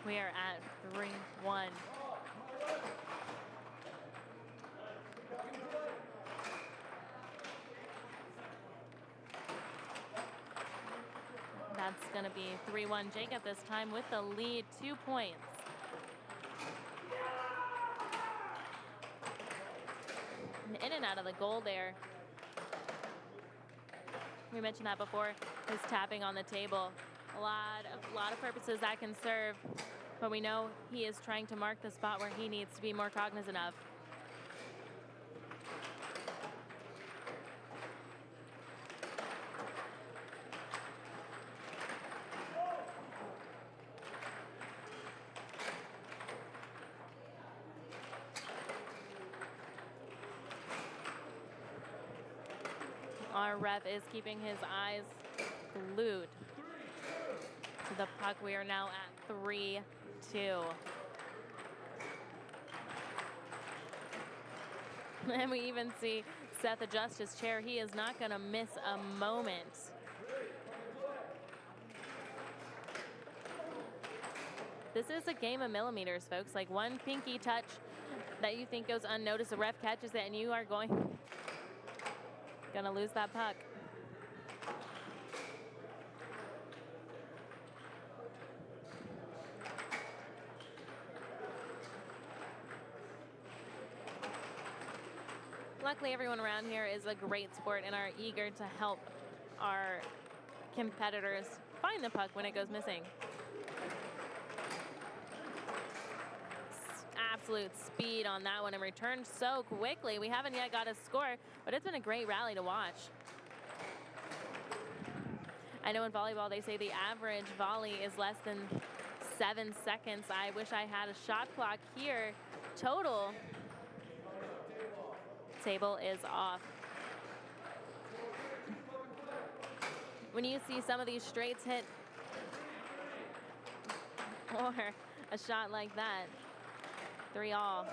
We are at 3-1. That's going to be 3-1 Jacob this time with the lead, 2 points. In and out of the goal there. We mentioned that before, his tapping on the table. A lot of purposes that can serve, but we know he is trying to mark the spot where he needs to be more cognizant of. Our ref is keeping his eyes glued to the puck. We are now at 3-2. And we even see Seth adjust his chair. He is not going to miss a moment. This is a game of millimeters, folks. Like one pinky touch that you think goes unnoticed, the ref catches it, and you are gonna lose that puck. Luckily, everyone around here is a great sport and are eager to help our competitors find the puck when it goes missing. Absolute speed on that one and returned so quickly. We haven't yet got a score, but it's been a great rally to watch. I know in volleyball they say the average volley is less than 7 seconds. I wish I had a shot clock here. Total table is off. When you see some of these straights hit or a shot like that, 3-all.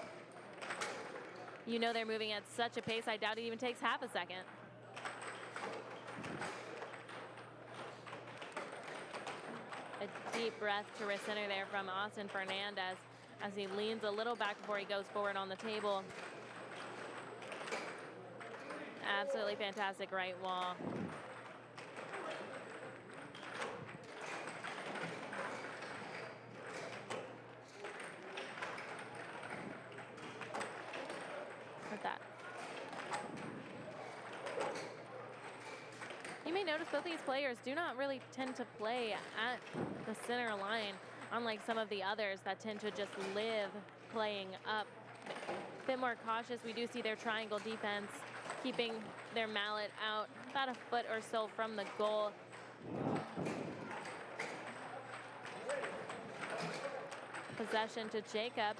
You know they're moving at such a pace, I doubt it even takes half a second. A deep breath to recenter there from Austin Fernandez as he leans a little back before he goes forward on the table. Absolutely fantastic right wall. That. You may notice both these players do not really tend to play at the center line, unlike some of the others that tend to just live playing up. A bit more cautious. We do see their triangle defense keeping their mallet out about a foot or so from the goal. Possession to Jacob.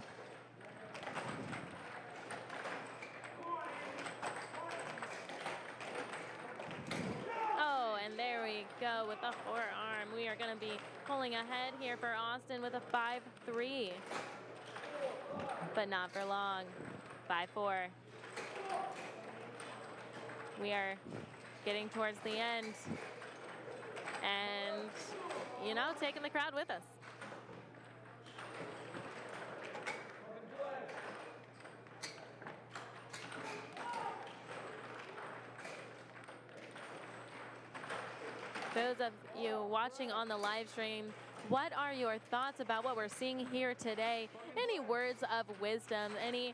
And there we go with the forearm. We are going to be pulling ahead here for Austin with a 5-3. But not for long. 5-4. We are getting towards the end. And, you know, taking the crowd with us. Those of you watching on the live stream, what are your thoughts about what we're seeing here today? Any words of wisdom, any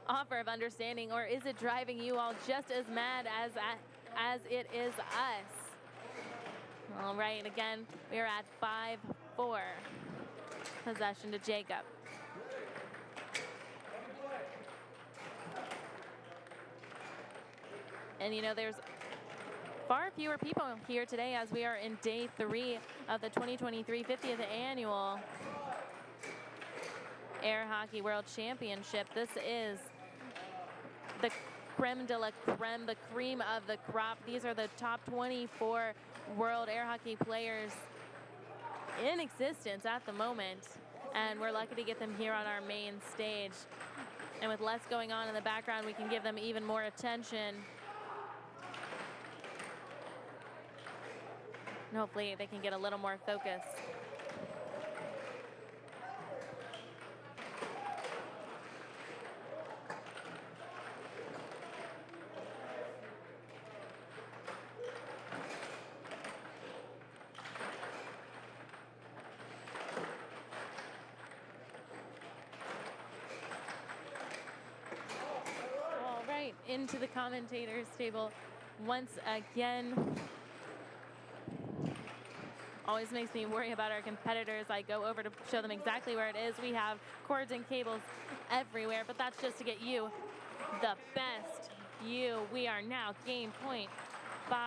offer of understanding, or is it driving you all just as mad as it is us? All right, again, we are at 5-4. Possession to Jacob. And you know, there's far fewer people here today as we are in day 3 of the 2023 50th annual Air Hockey World Championship. This is the creme de la creme, the cream of the crop. These are the top 24 world air hockey players in existence at the moment, and we're lucky to get them here on our main stage. And with less going on in the background, we can give them even more attention. And hopefully they can get a little more focus. into the commentators table once again. Always makes me worry about our competitors. I go over to show them exactly where it is. We have cords and cables everywhere, but that's just to get you the best view. We are now game point 5.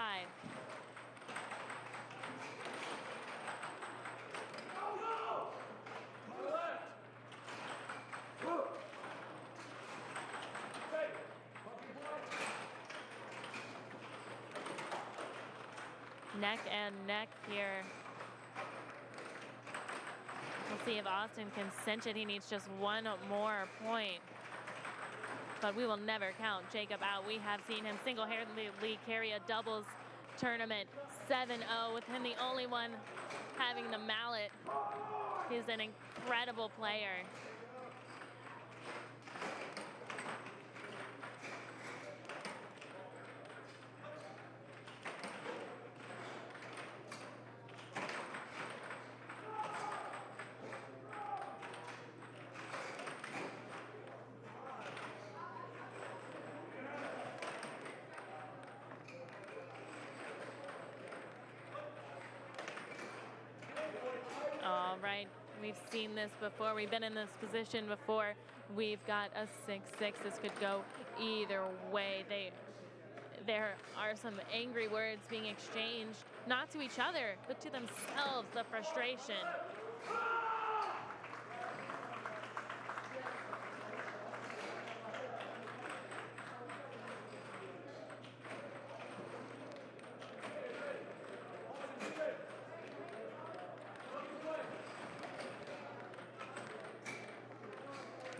Neck and neck here. We'll see if Austin can cinch it. He needs just one more point. But we will never count Jacob out. We have seen him single-handedly carry a doubles tournament 7-0 with him the only one having the mallet. He's an incredible player. All right, we've seen this before. We've been in this position before. We've got a 6-6. This could go either way. There are some angry words being exchanged, not to each other, but to themselves, the frustration.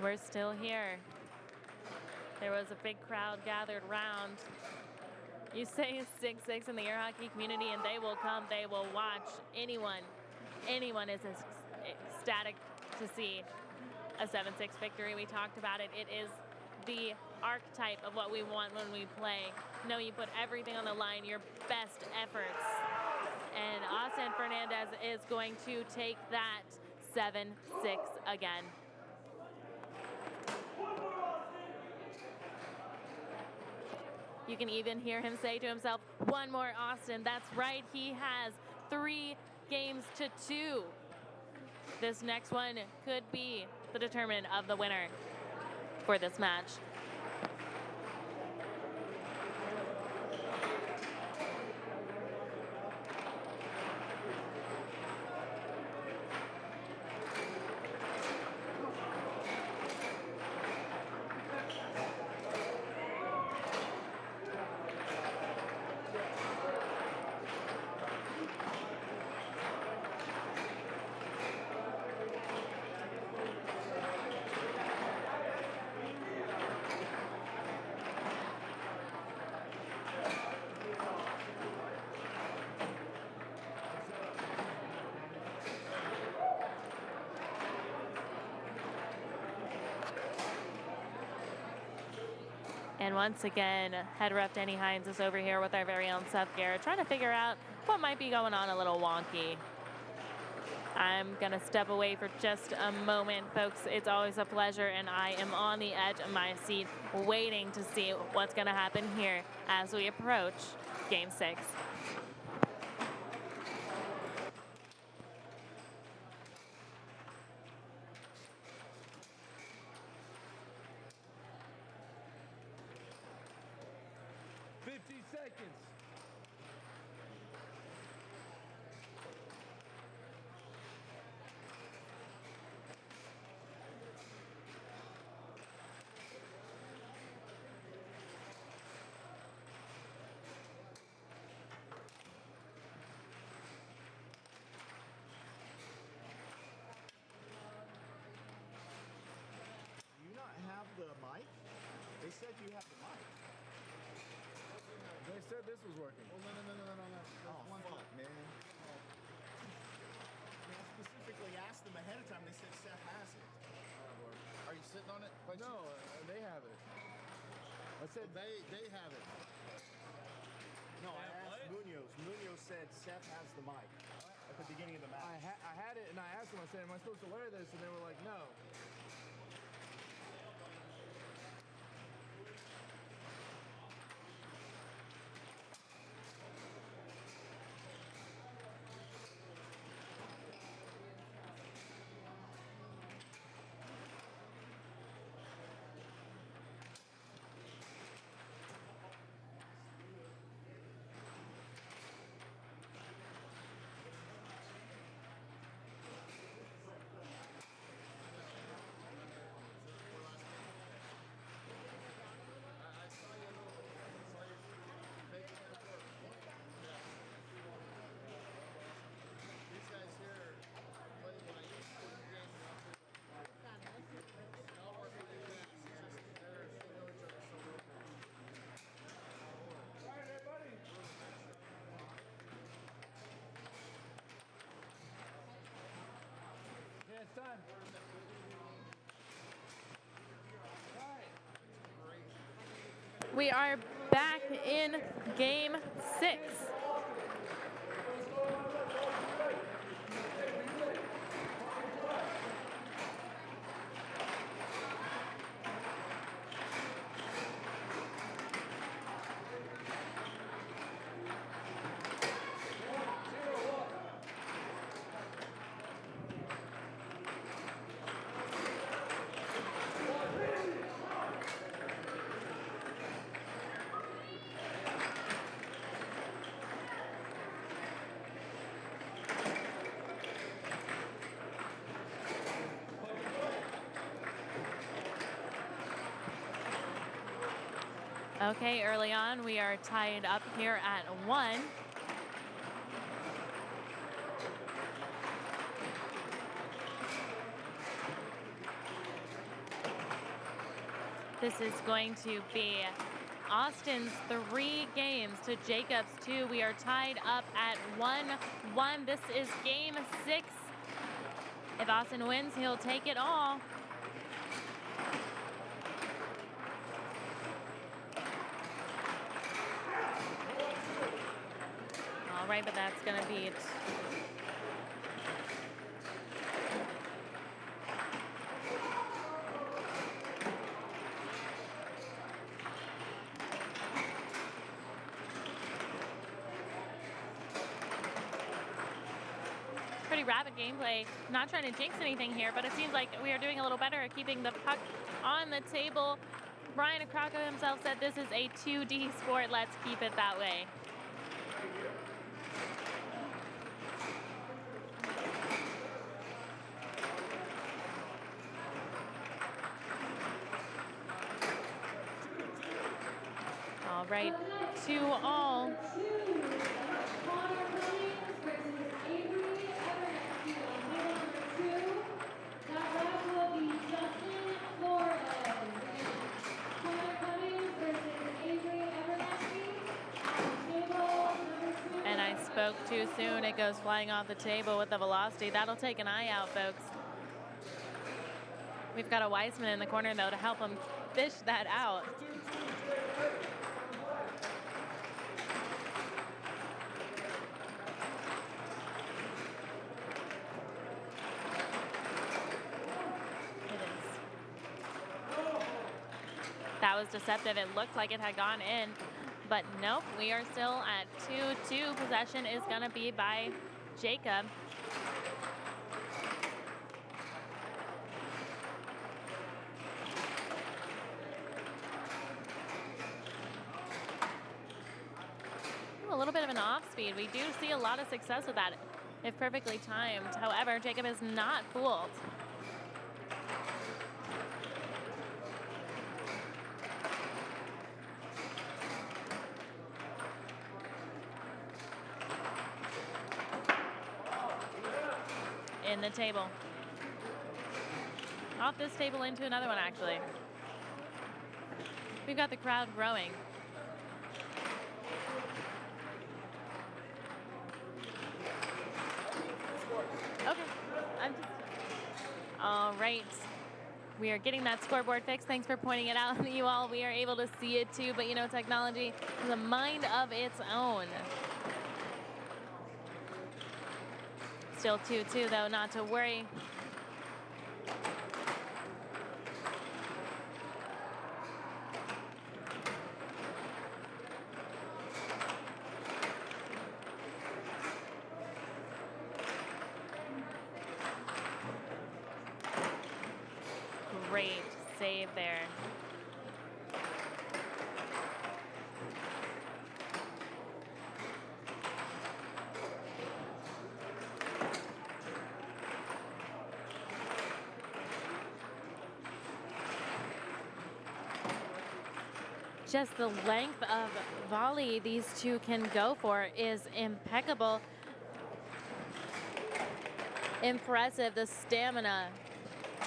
We're still here. There was a big crowd gathered round. You say 6-6 in the air hockey community and they will come, they will watch. Anyone is ecstatic to see a 7-6 victory. We talked about it. It is the archetype of what we want when we play. No, you put everything on the line, your best efforts. And Austin Fernandez is going to take that 7-6 again. You can even hear him say to himself, one more Austin. That's right, he has 3 games to 2. This next one could be the determinant of the winner for this match. And once again, head ref Denny Hines is over here with our very own Seth Garrett, trying to figure out what might be going on a little wonky. I'm going to step away for just a moment, folks. It's always a pleasure, and I am on the edge of my seat waiting to see what's going to happen here as we approach Game 6. The mic? They said you have the mic. They said this was working. Oh, no. Oh, fuck, man. I specifically asked them ahead of time. They said Seth has it. Are you sitting on it? No, they have it. I said they have it. No, I asked Munoz. Munoz said Seth has the mic at the beginning of the match. I had it, and I asked them, I said, am I supposed to wear this? And they were like, no. time. We are back in game 6. Okay, early on, we are tied up here at 1. This is going to be Austin's 3 games to Jacob's 2. We are tied up at 1-1. This is game 6. If Austin wins, he'll take it all. All right, but that's going to be pretty rapid gameplay. Not trying to jinx anything here, but it seems like we are doing a little better at keeping the puck on the table. Brian Krako himself said this is a 2D sport. Let's keep it that way. All right, 2-2. And I spoke too soon. It goes flying off the table with the velocity. That'll take an eye out, folks. We've got a Weissman in the corner, though, to help him fish that out. That was deceptive. It looked like it had gone in, but nope, we are still at 2-2. Possession is going to be by Jacob. Ooh, a little bit of an off speed. We do see a lot of success with that if perfectly timed. However, Jacob is not fooled. In the table. Off this table into another one, actually. We've got the crowd growing. Okay. All right. We are getting that scoreboard fixed. Thanks for pointing it out, you all. We are able to see it too, but you know, technology has a mind of its own. Still 2-2, though, not to worry. Great save there. Just the length of volley these two can go for is impeccable. Impressive. The stamina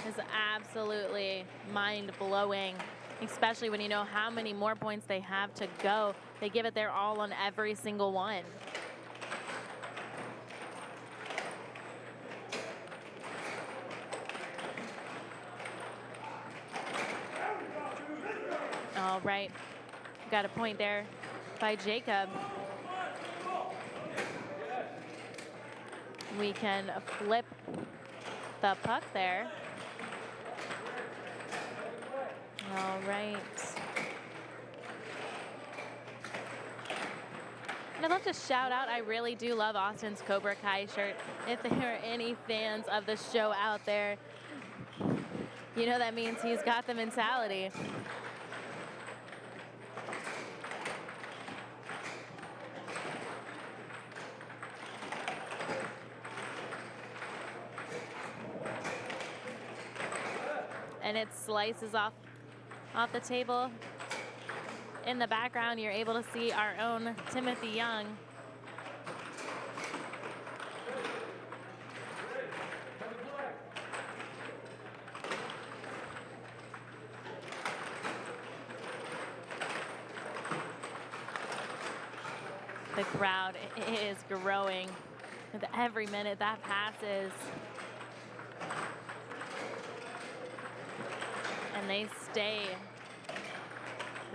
is absolutely mind-blowing, especially when you know how many more points they have to go. They give it their all on every single one. All right. Got a point there by Jacob. We can flip the puck there. All right. And I'd love to shout out, I really do love Austin's Cobra Kai shirt. If there are any fans of the show out there, you know that means he's got the mentality. And it slices off the table. In the background, you're able to see our own Timothy Young. The crowd is growing with every minute that passes. And they stay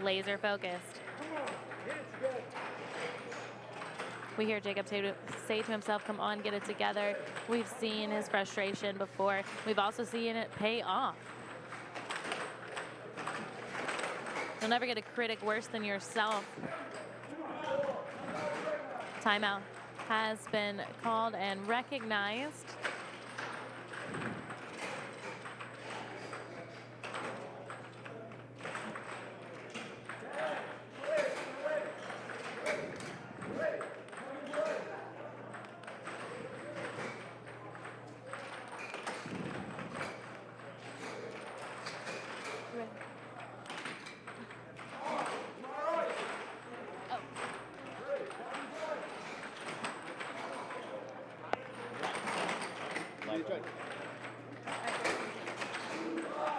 laser focused. We hear Jacob say to himself, come on, get it together. We've seen his frustration before. We've also seen it pay off. You'll never get a critic worse than yourself. Timeout has been called and recognized.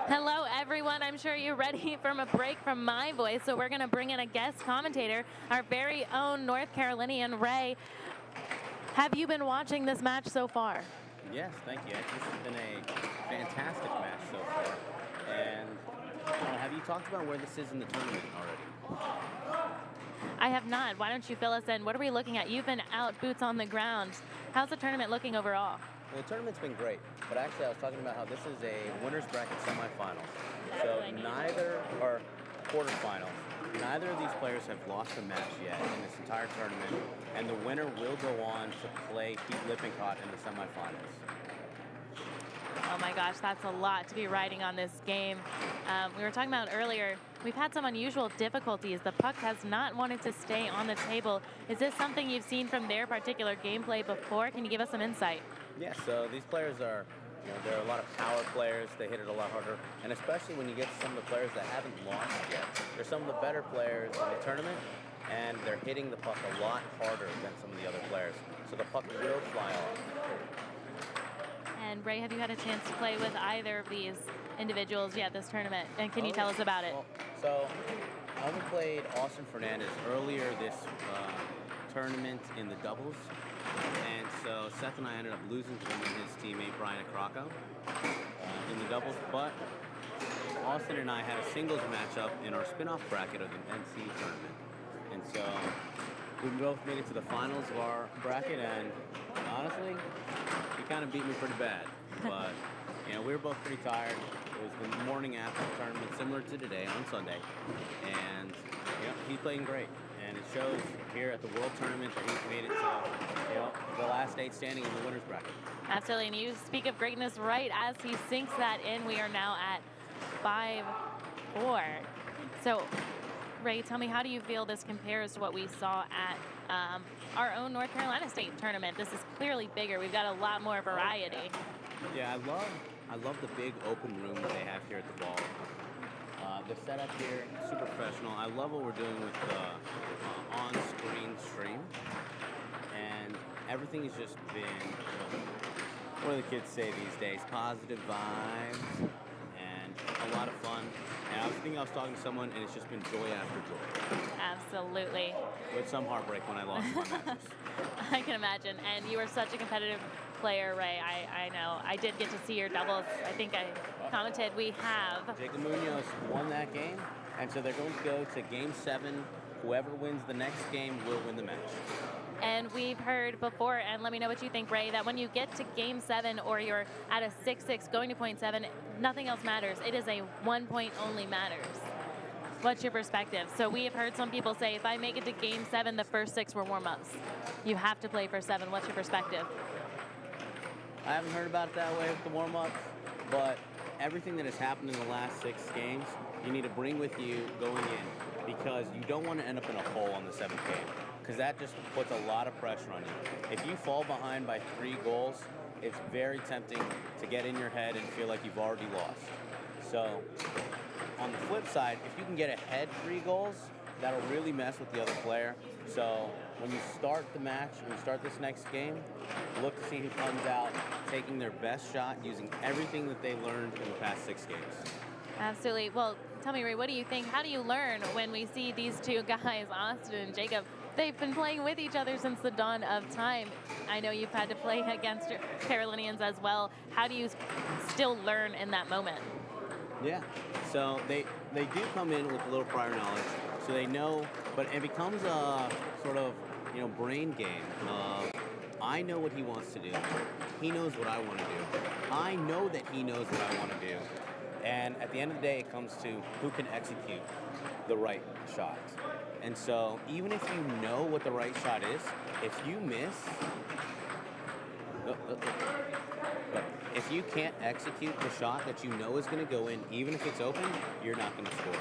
Hello, everyone. I'm sure you're ready from a break from my voice, so we're going to bring in a guest commentator, our very own North Carolinian, Ray. Have you been watching this match so far? Yes, thank you. This has been a fantastic match so far. And have you talked about where this is in the tournament already? I have not. Why don't you fill us in? What are we looking at? You've been out, boots on the ground. How's the tournament looking overall? Well, the tournament's been great, but actually I was talking about how this is a winner's bracket semifinals. So or quarterfinals. Neither of these players have lost a match yet in this entire tournament, and the winner will go on to play Pete Lippincott in the semifinals. Oh my gosh, that's a lot to be riding on this game. We were talking about earlier, we've had some unusual difficulties. The puck has not wanted to stay on the table. Is this something you've seen from their particular gameplay before? Can you give us some insight? Yeah, so these players are, they're a lot of power players. They hit it a lot harder. And especially when you get to some of the players that haven't lost yet. They're some of the better players in the tournament, and they're hitting the puck a lot harder than some of the other players. So the puck will fly off. And Ray, have you had a chance to play with either of these individuals yet this tournament? And can you tell us about it? Well, so I only played Austin Fernandez earlier this tournament in the doubles. And so Seth and I ended up losing to him and his teammate Brian Akrakko in the doubles. But Austin and I had a singles matchup in our spin-off bracket of the NC tournament. And so we both made it to the finals of our bracket, and honestly, he kind of beat me pretty bad. But, we were both pretty tired. It was the morning after the tournament, similar to today on Sunday. And, he's playing great. And it shows here at the World Tournament that he's made it to, the last 8 standing in the winner's bracket. Absolutely, and you speak of greatness right as he sinks that in. We are now at 5-4. So, Ray, tell me, how do you feel this compares to what we saw at our own North Carolina State tournament? This is clearly bigger. We've got a lot more variety. Yeah, I love the big open room that they have here at the ball. The setup here, super professional. I love what we're doing with the on-screen stream. And everything has just been, what do the kids say these days? Positive vibes and a lot of fun. And I was talking to someone, and it's just been joy after joy. Absolutely. With some heartbreak when I lost my matches. I can imagine. And you are such a competitive player, Ray. I know. I did get to see your doubles. I think I commented we have. Jacob Munoz won that game, and so they're going to go to Game 7. Whoever wins the next game will win the match. And we've heard before, and let me know what you think, Ray, that when you get to Game 7 or you're at a 6-6 going to point 7, nothing else matters. It is a 1 point only matters. What's your perspective? So we have heard some people say, if I make it to Game 7, the first 6 were warm-ups. You have to play for 7. What's your perspective? I haven't heard about it that way with the warm-ups, but everything that has happened in the last 6 games, you need to bring with you going in, because you don't want to end up in a hole on the 7th game, because that just puts a lot of pressure on you. If you fall behind by 3 goals, it's very tempting to get in your head and feel like you've already lost. So on the flip side, if you can get ahead 3 goals, that'll really mess with the other player. So when you start the match, when you start this next game, look to see who comes out taking their best shot, using everything that they learned in the past 6 games. Absolutely. Well, tell me, Ray, what do you think? How do you learn when we see these two guys, Austin and Jacob? They've been playing with each other since the dawn of time. I know you've had to play against Carolinians as well. How do you still learn in that moment? Yeah, so they do come in with a little prior knowledge, so they know, but it becomes a sort of, brain game of, I know what he wants to do. He knows what I want to do. I know that he knows what I want to do. And at the end of the day, it comes to who can execute the right shot. And so even if you know what the right shot is, if you miss, if you can't execute the shot that you know is going to go in, even if it's open, you're not going to score.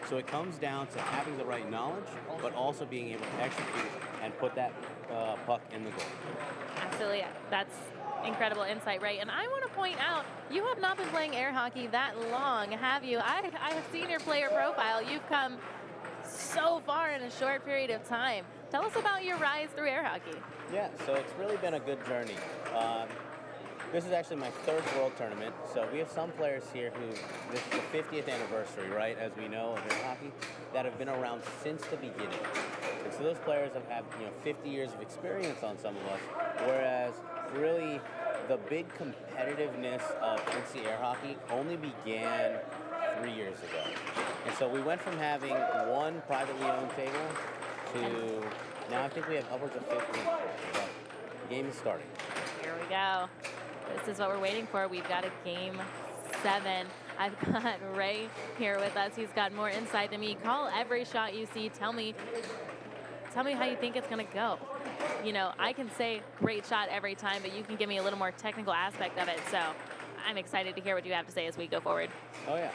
So it comes down to having the right knowledge, but also being able to execute and put that puck in the goal. Absolutely. That's incredible insight, Ray. And I want to point out, you have not been playing air hockey that long, have you? I have seen your player profile. You've come so far in a short period of time. Tell us about your rise through air hockey. Yeah, so it's really been a good journey. This is actually my 3rd World Tournament, so we have some players here who, this is the 50th anniversary, right, as we know, of air hockey, that have been around since the beginning. And so those players have 50 years of experience on some of us, whereas really the big competitiveness of NC air hockey only began 3 years ago. And so we went from having 1 privately owned table to now I think we have upwards of 15. But the game is starting. Here we go. This is what we're waiting for. We've got a Game 7. I've got Ray here with us. He's got more insight than me. Call every shot you see. Tell me how you think it's going to go. I can say great shot every time, but you can give me a little more technical aspect of it. So I'm excited to hear what you have to say as we go forward. Oh, yeah.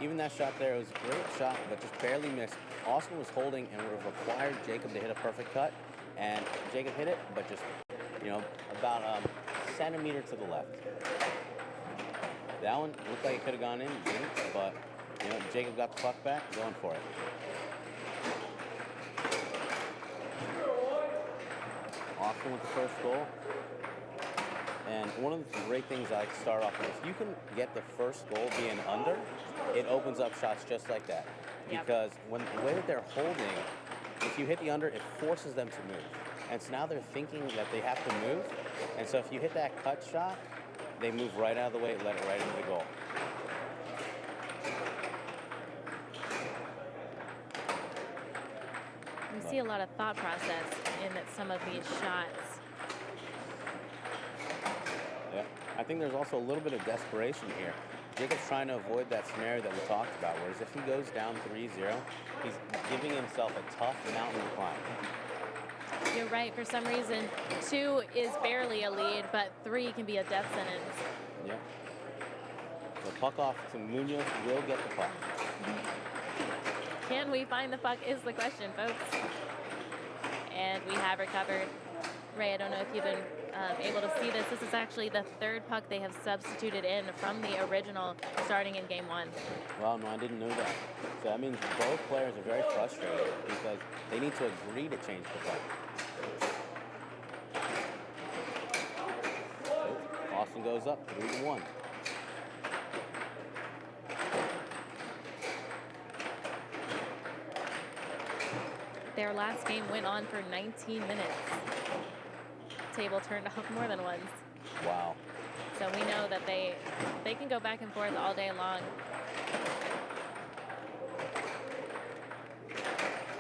Even that shot there was a great shot, but just barely missed. Austin was holding and would have required Jacob to hit a perfect cut, and Jacob hit it, but just, about a centimeter to the left. That one looked like it could have gone in, didn't, but, Jacob got the puck back, going for it. Austin with the first goal. And one of the great things I like to start off with, if you can get the first goal being under, it opens up shots just like that. Yep. Because the way that they're holding, if you hit the under, it forces them to move. And so now they're thinking that they have to move. And so if you hit that cut shot, they move right out of the way, let it right into the goal. We see a lot of thought process in some of these shots. Yeah, I think there's also a little bit of desperation here. Jacob's trying to avoid that scenario that we talked about, whereas if he goes down 3-0, he's giving himself a tough mountain to climb. You're right. For some reason, 2 is barely a lead, but 3 can be a death sentence. Yeah. The puck off to Munoz will get the puck. Can we find the puck is the question, folks. And we have recovered. Ray, I don't know if you've been able to see this. This is actually the 3rd puck they have substituted in from the original starting in Game 1. Well, no, I didn't know that. So that means both players are very frustrated because they need to agree to change the puck. Austin goes up 3-1. Their last game went on for 19 minutes. Table turned off more than once. Wow. So we know that they can go back and forth all day long.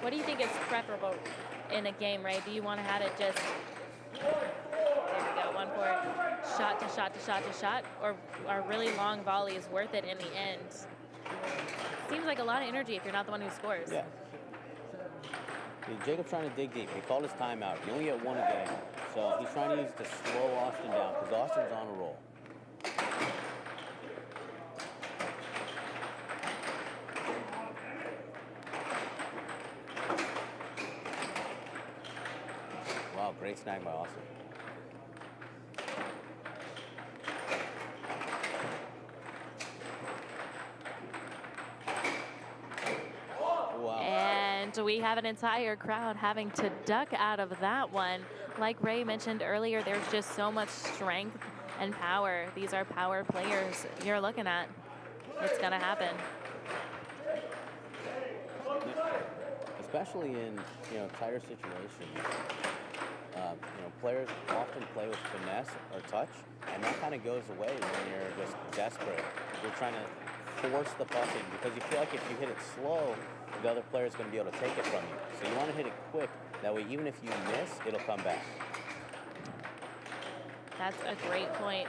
What do you think is preferable in a game, right? Do you want to have it just, there we go, one for shot to shot to shot to shot, or are really long volleys worth it in the end? Seems like a lot of energy if you're not the one who scores. Yeah. Jacob's trying to dig deep. He called his timeout. He only get one a game. So he's trying to use it to slow Austin down because Austin's on a roll. Wow, great snag by Austin. Wow. And we have an entire crowd having to duck out of that one. Like Ray mentioned earlier, there's just so much strength and power. These are power players you're looking at. It's gonna happen. Especially in tighter situations, players often play with finesse or touch, and that kind of goes away when you're just desperate. You're trying to force the puck in because you feel like if you hit it slow, the other player is going to be able to take it from you. So you want to hit it quick. That way, even if you miss, it'll come back. That's a great point.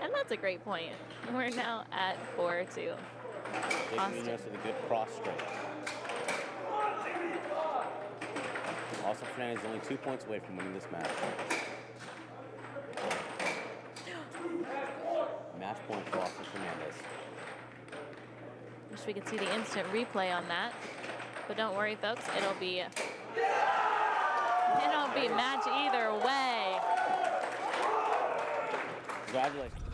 And that's a great point. We're now at 4-2. Big Austin. Munoz with a good cross straight. Also, Fernandez is only 2 points away from winning this match. Match point for Austin Fernandez. Wish we could see the instant replay on that. But don't worry, folks. It'll be match either way. Congratulations.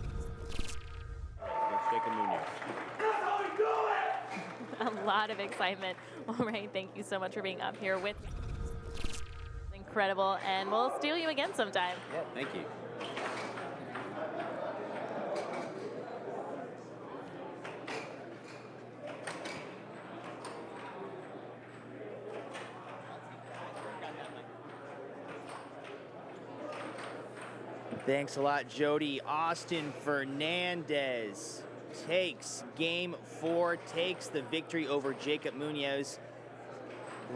Against Jacob Munoz. A lot of excitement. All right, thank you so much for being up here with me. Incredible, and we'll steal you again sometime. Yeah, thank you. Thanks a lot, Jody. Austin Fernandez takes game 4, takes the victory over Jacob Munoz.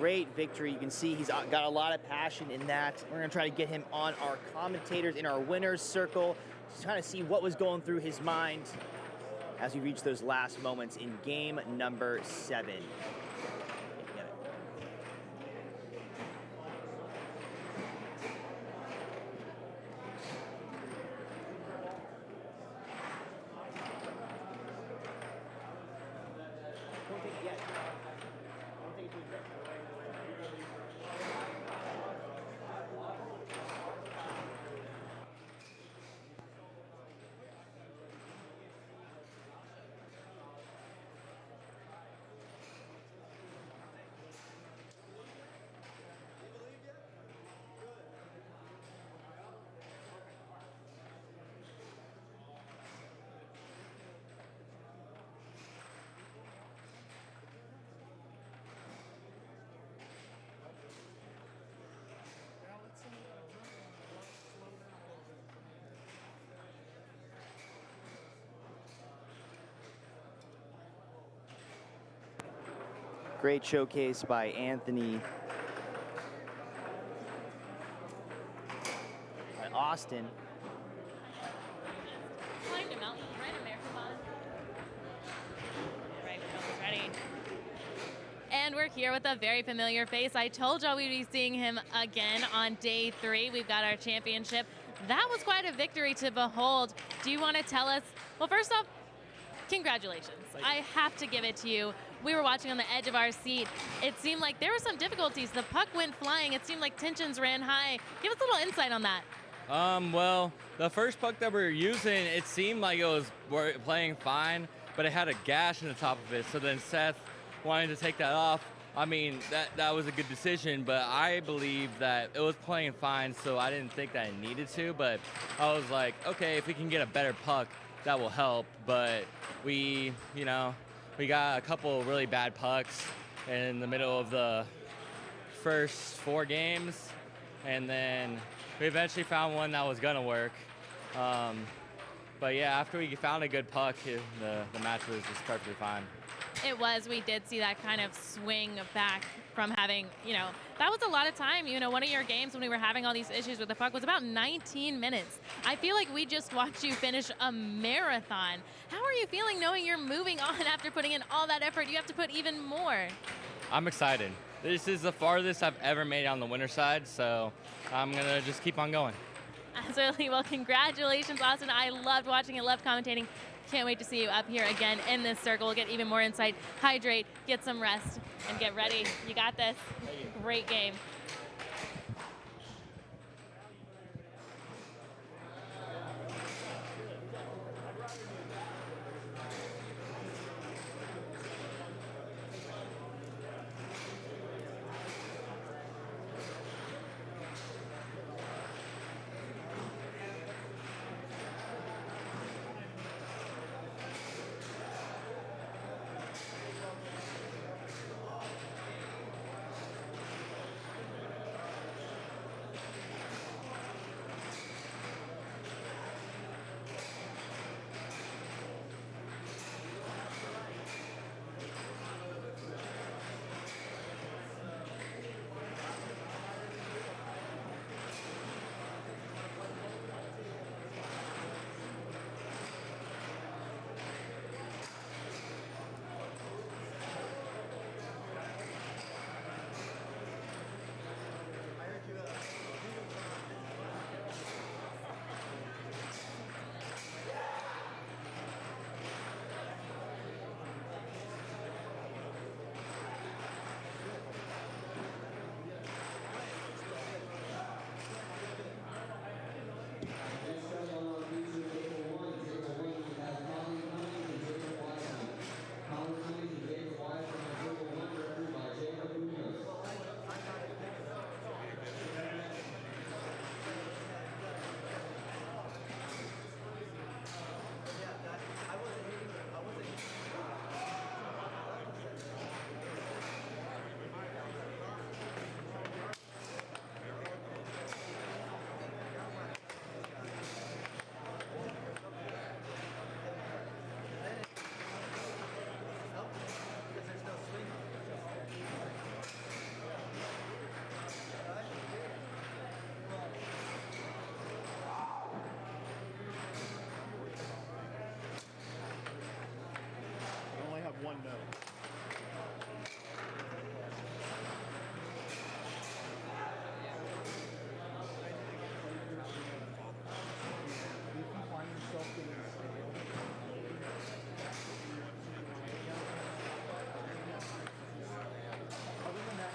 Great victory. You can see he's got a lot of passion in that. We're going to try to get him on our commentators in our winner's circle to try to see what was going through his mind as we reach those last moments in game number 7. Great showcase by Anthony. And Austin. Climbed him out. Right in there, come on. All right, Munoz ready. And we're here with a very familiar face. I told y'all we'd be seeing him again on day 3. We've got our championship. That was quite a victory to behold. Do you want to tell us? Well, first off, congratulations. I have to give it to you. We were watching on the edge of our seat. It seemed like there were some difficulties. The puck went flying. It seemed like tensions ran high. Give us a little insight on that. Well, the first puck that we were using, it seemed like it was playing fine, but it had a gash in the top of it. So then Seth wanted to take that off. I mean, that was a good decision, but I believe that it was playing fine, so I didn't think that it needed to. But I was like, okay, if we can get a better puck, that will help. But we got a couple really bad pucks in the middle of the first 4 games, and then we eventually found one that was gonna work. But yeah, after we found a good puck, the match was just perfectly fine. It was. We did see that kind of swing back from having, that was a lot of time. One of your games when we were having all these issues with the puck was about 19 minutes. I feel like we just watched you finish a marathon. How are you feeling knowing you're moving on after putting in all that effort? You have to put even more. I'm excited. This is the farthest I've ever made on the winter side, so I'm going to just keep on going. Absolutely. Well, congratulations, Austin. I loved watching it, loved commentating. Can't wait to see you up here again in this circle. We'll get even more insight, hydrate, get some rest, and get ready. You got this. Great game. One note. If you find yourself in other than that,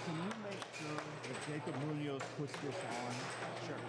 can you make sure if Jacob Munoz puts this on? Sure.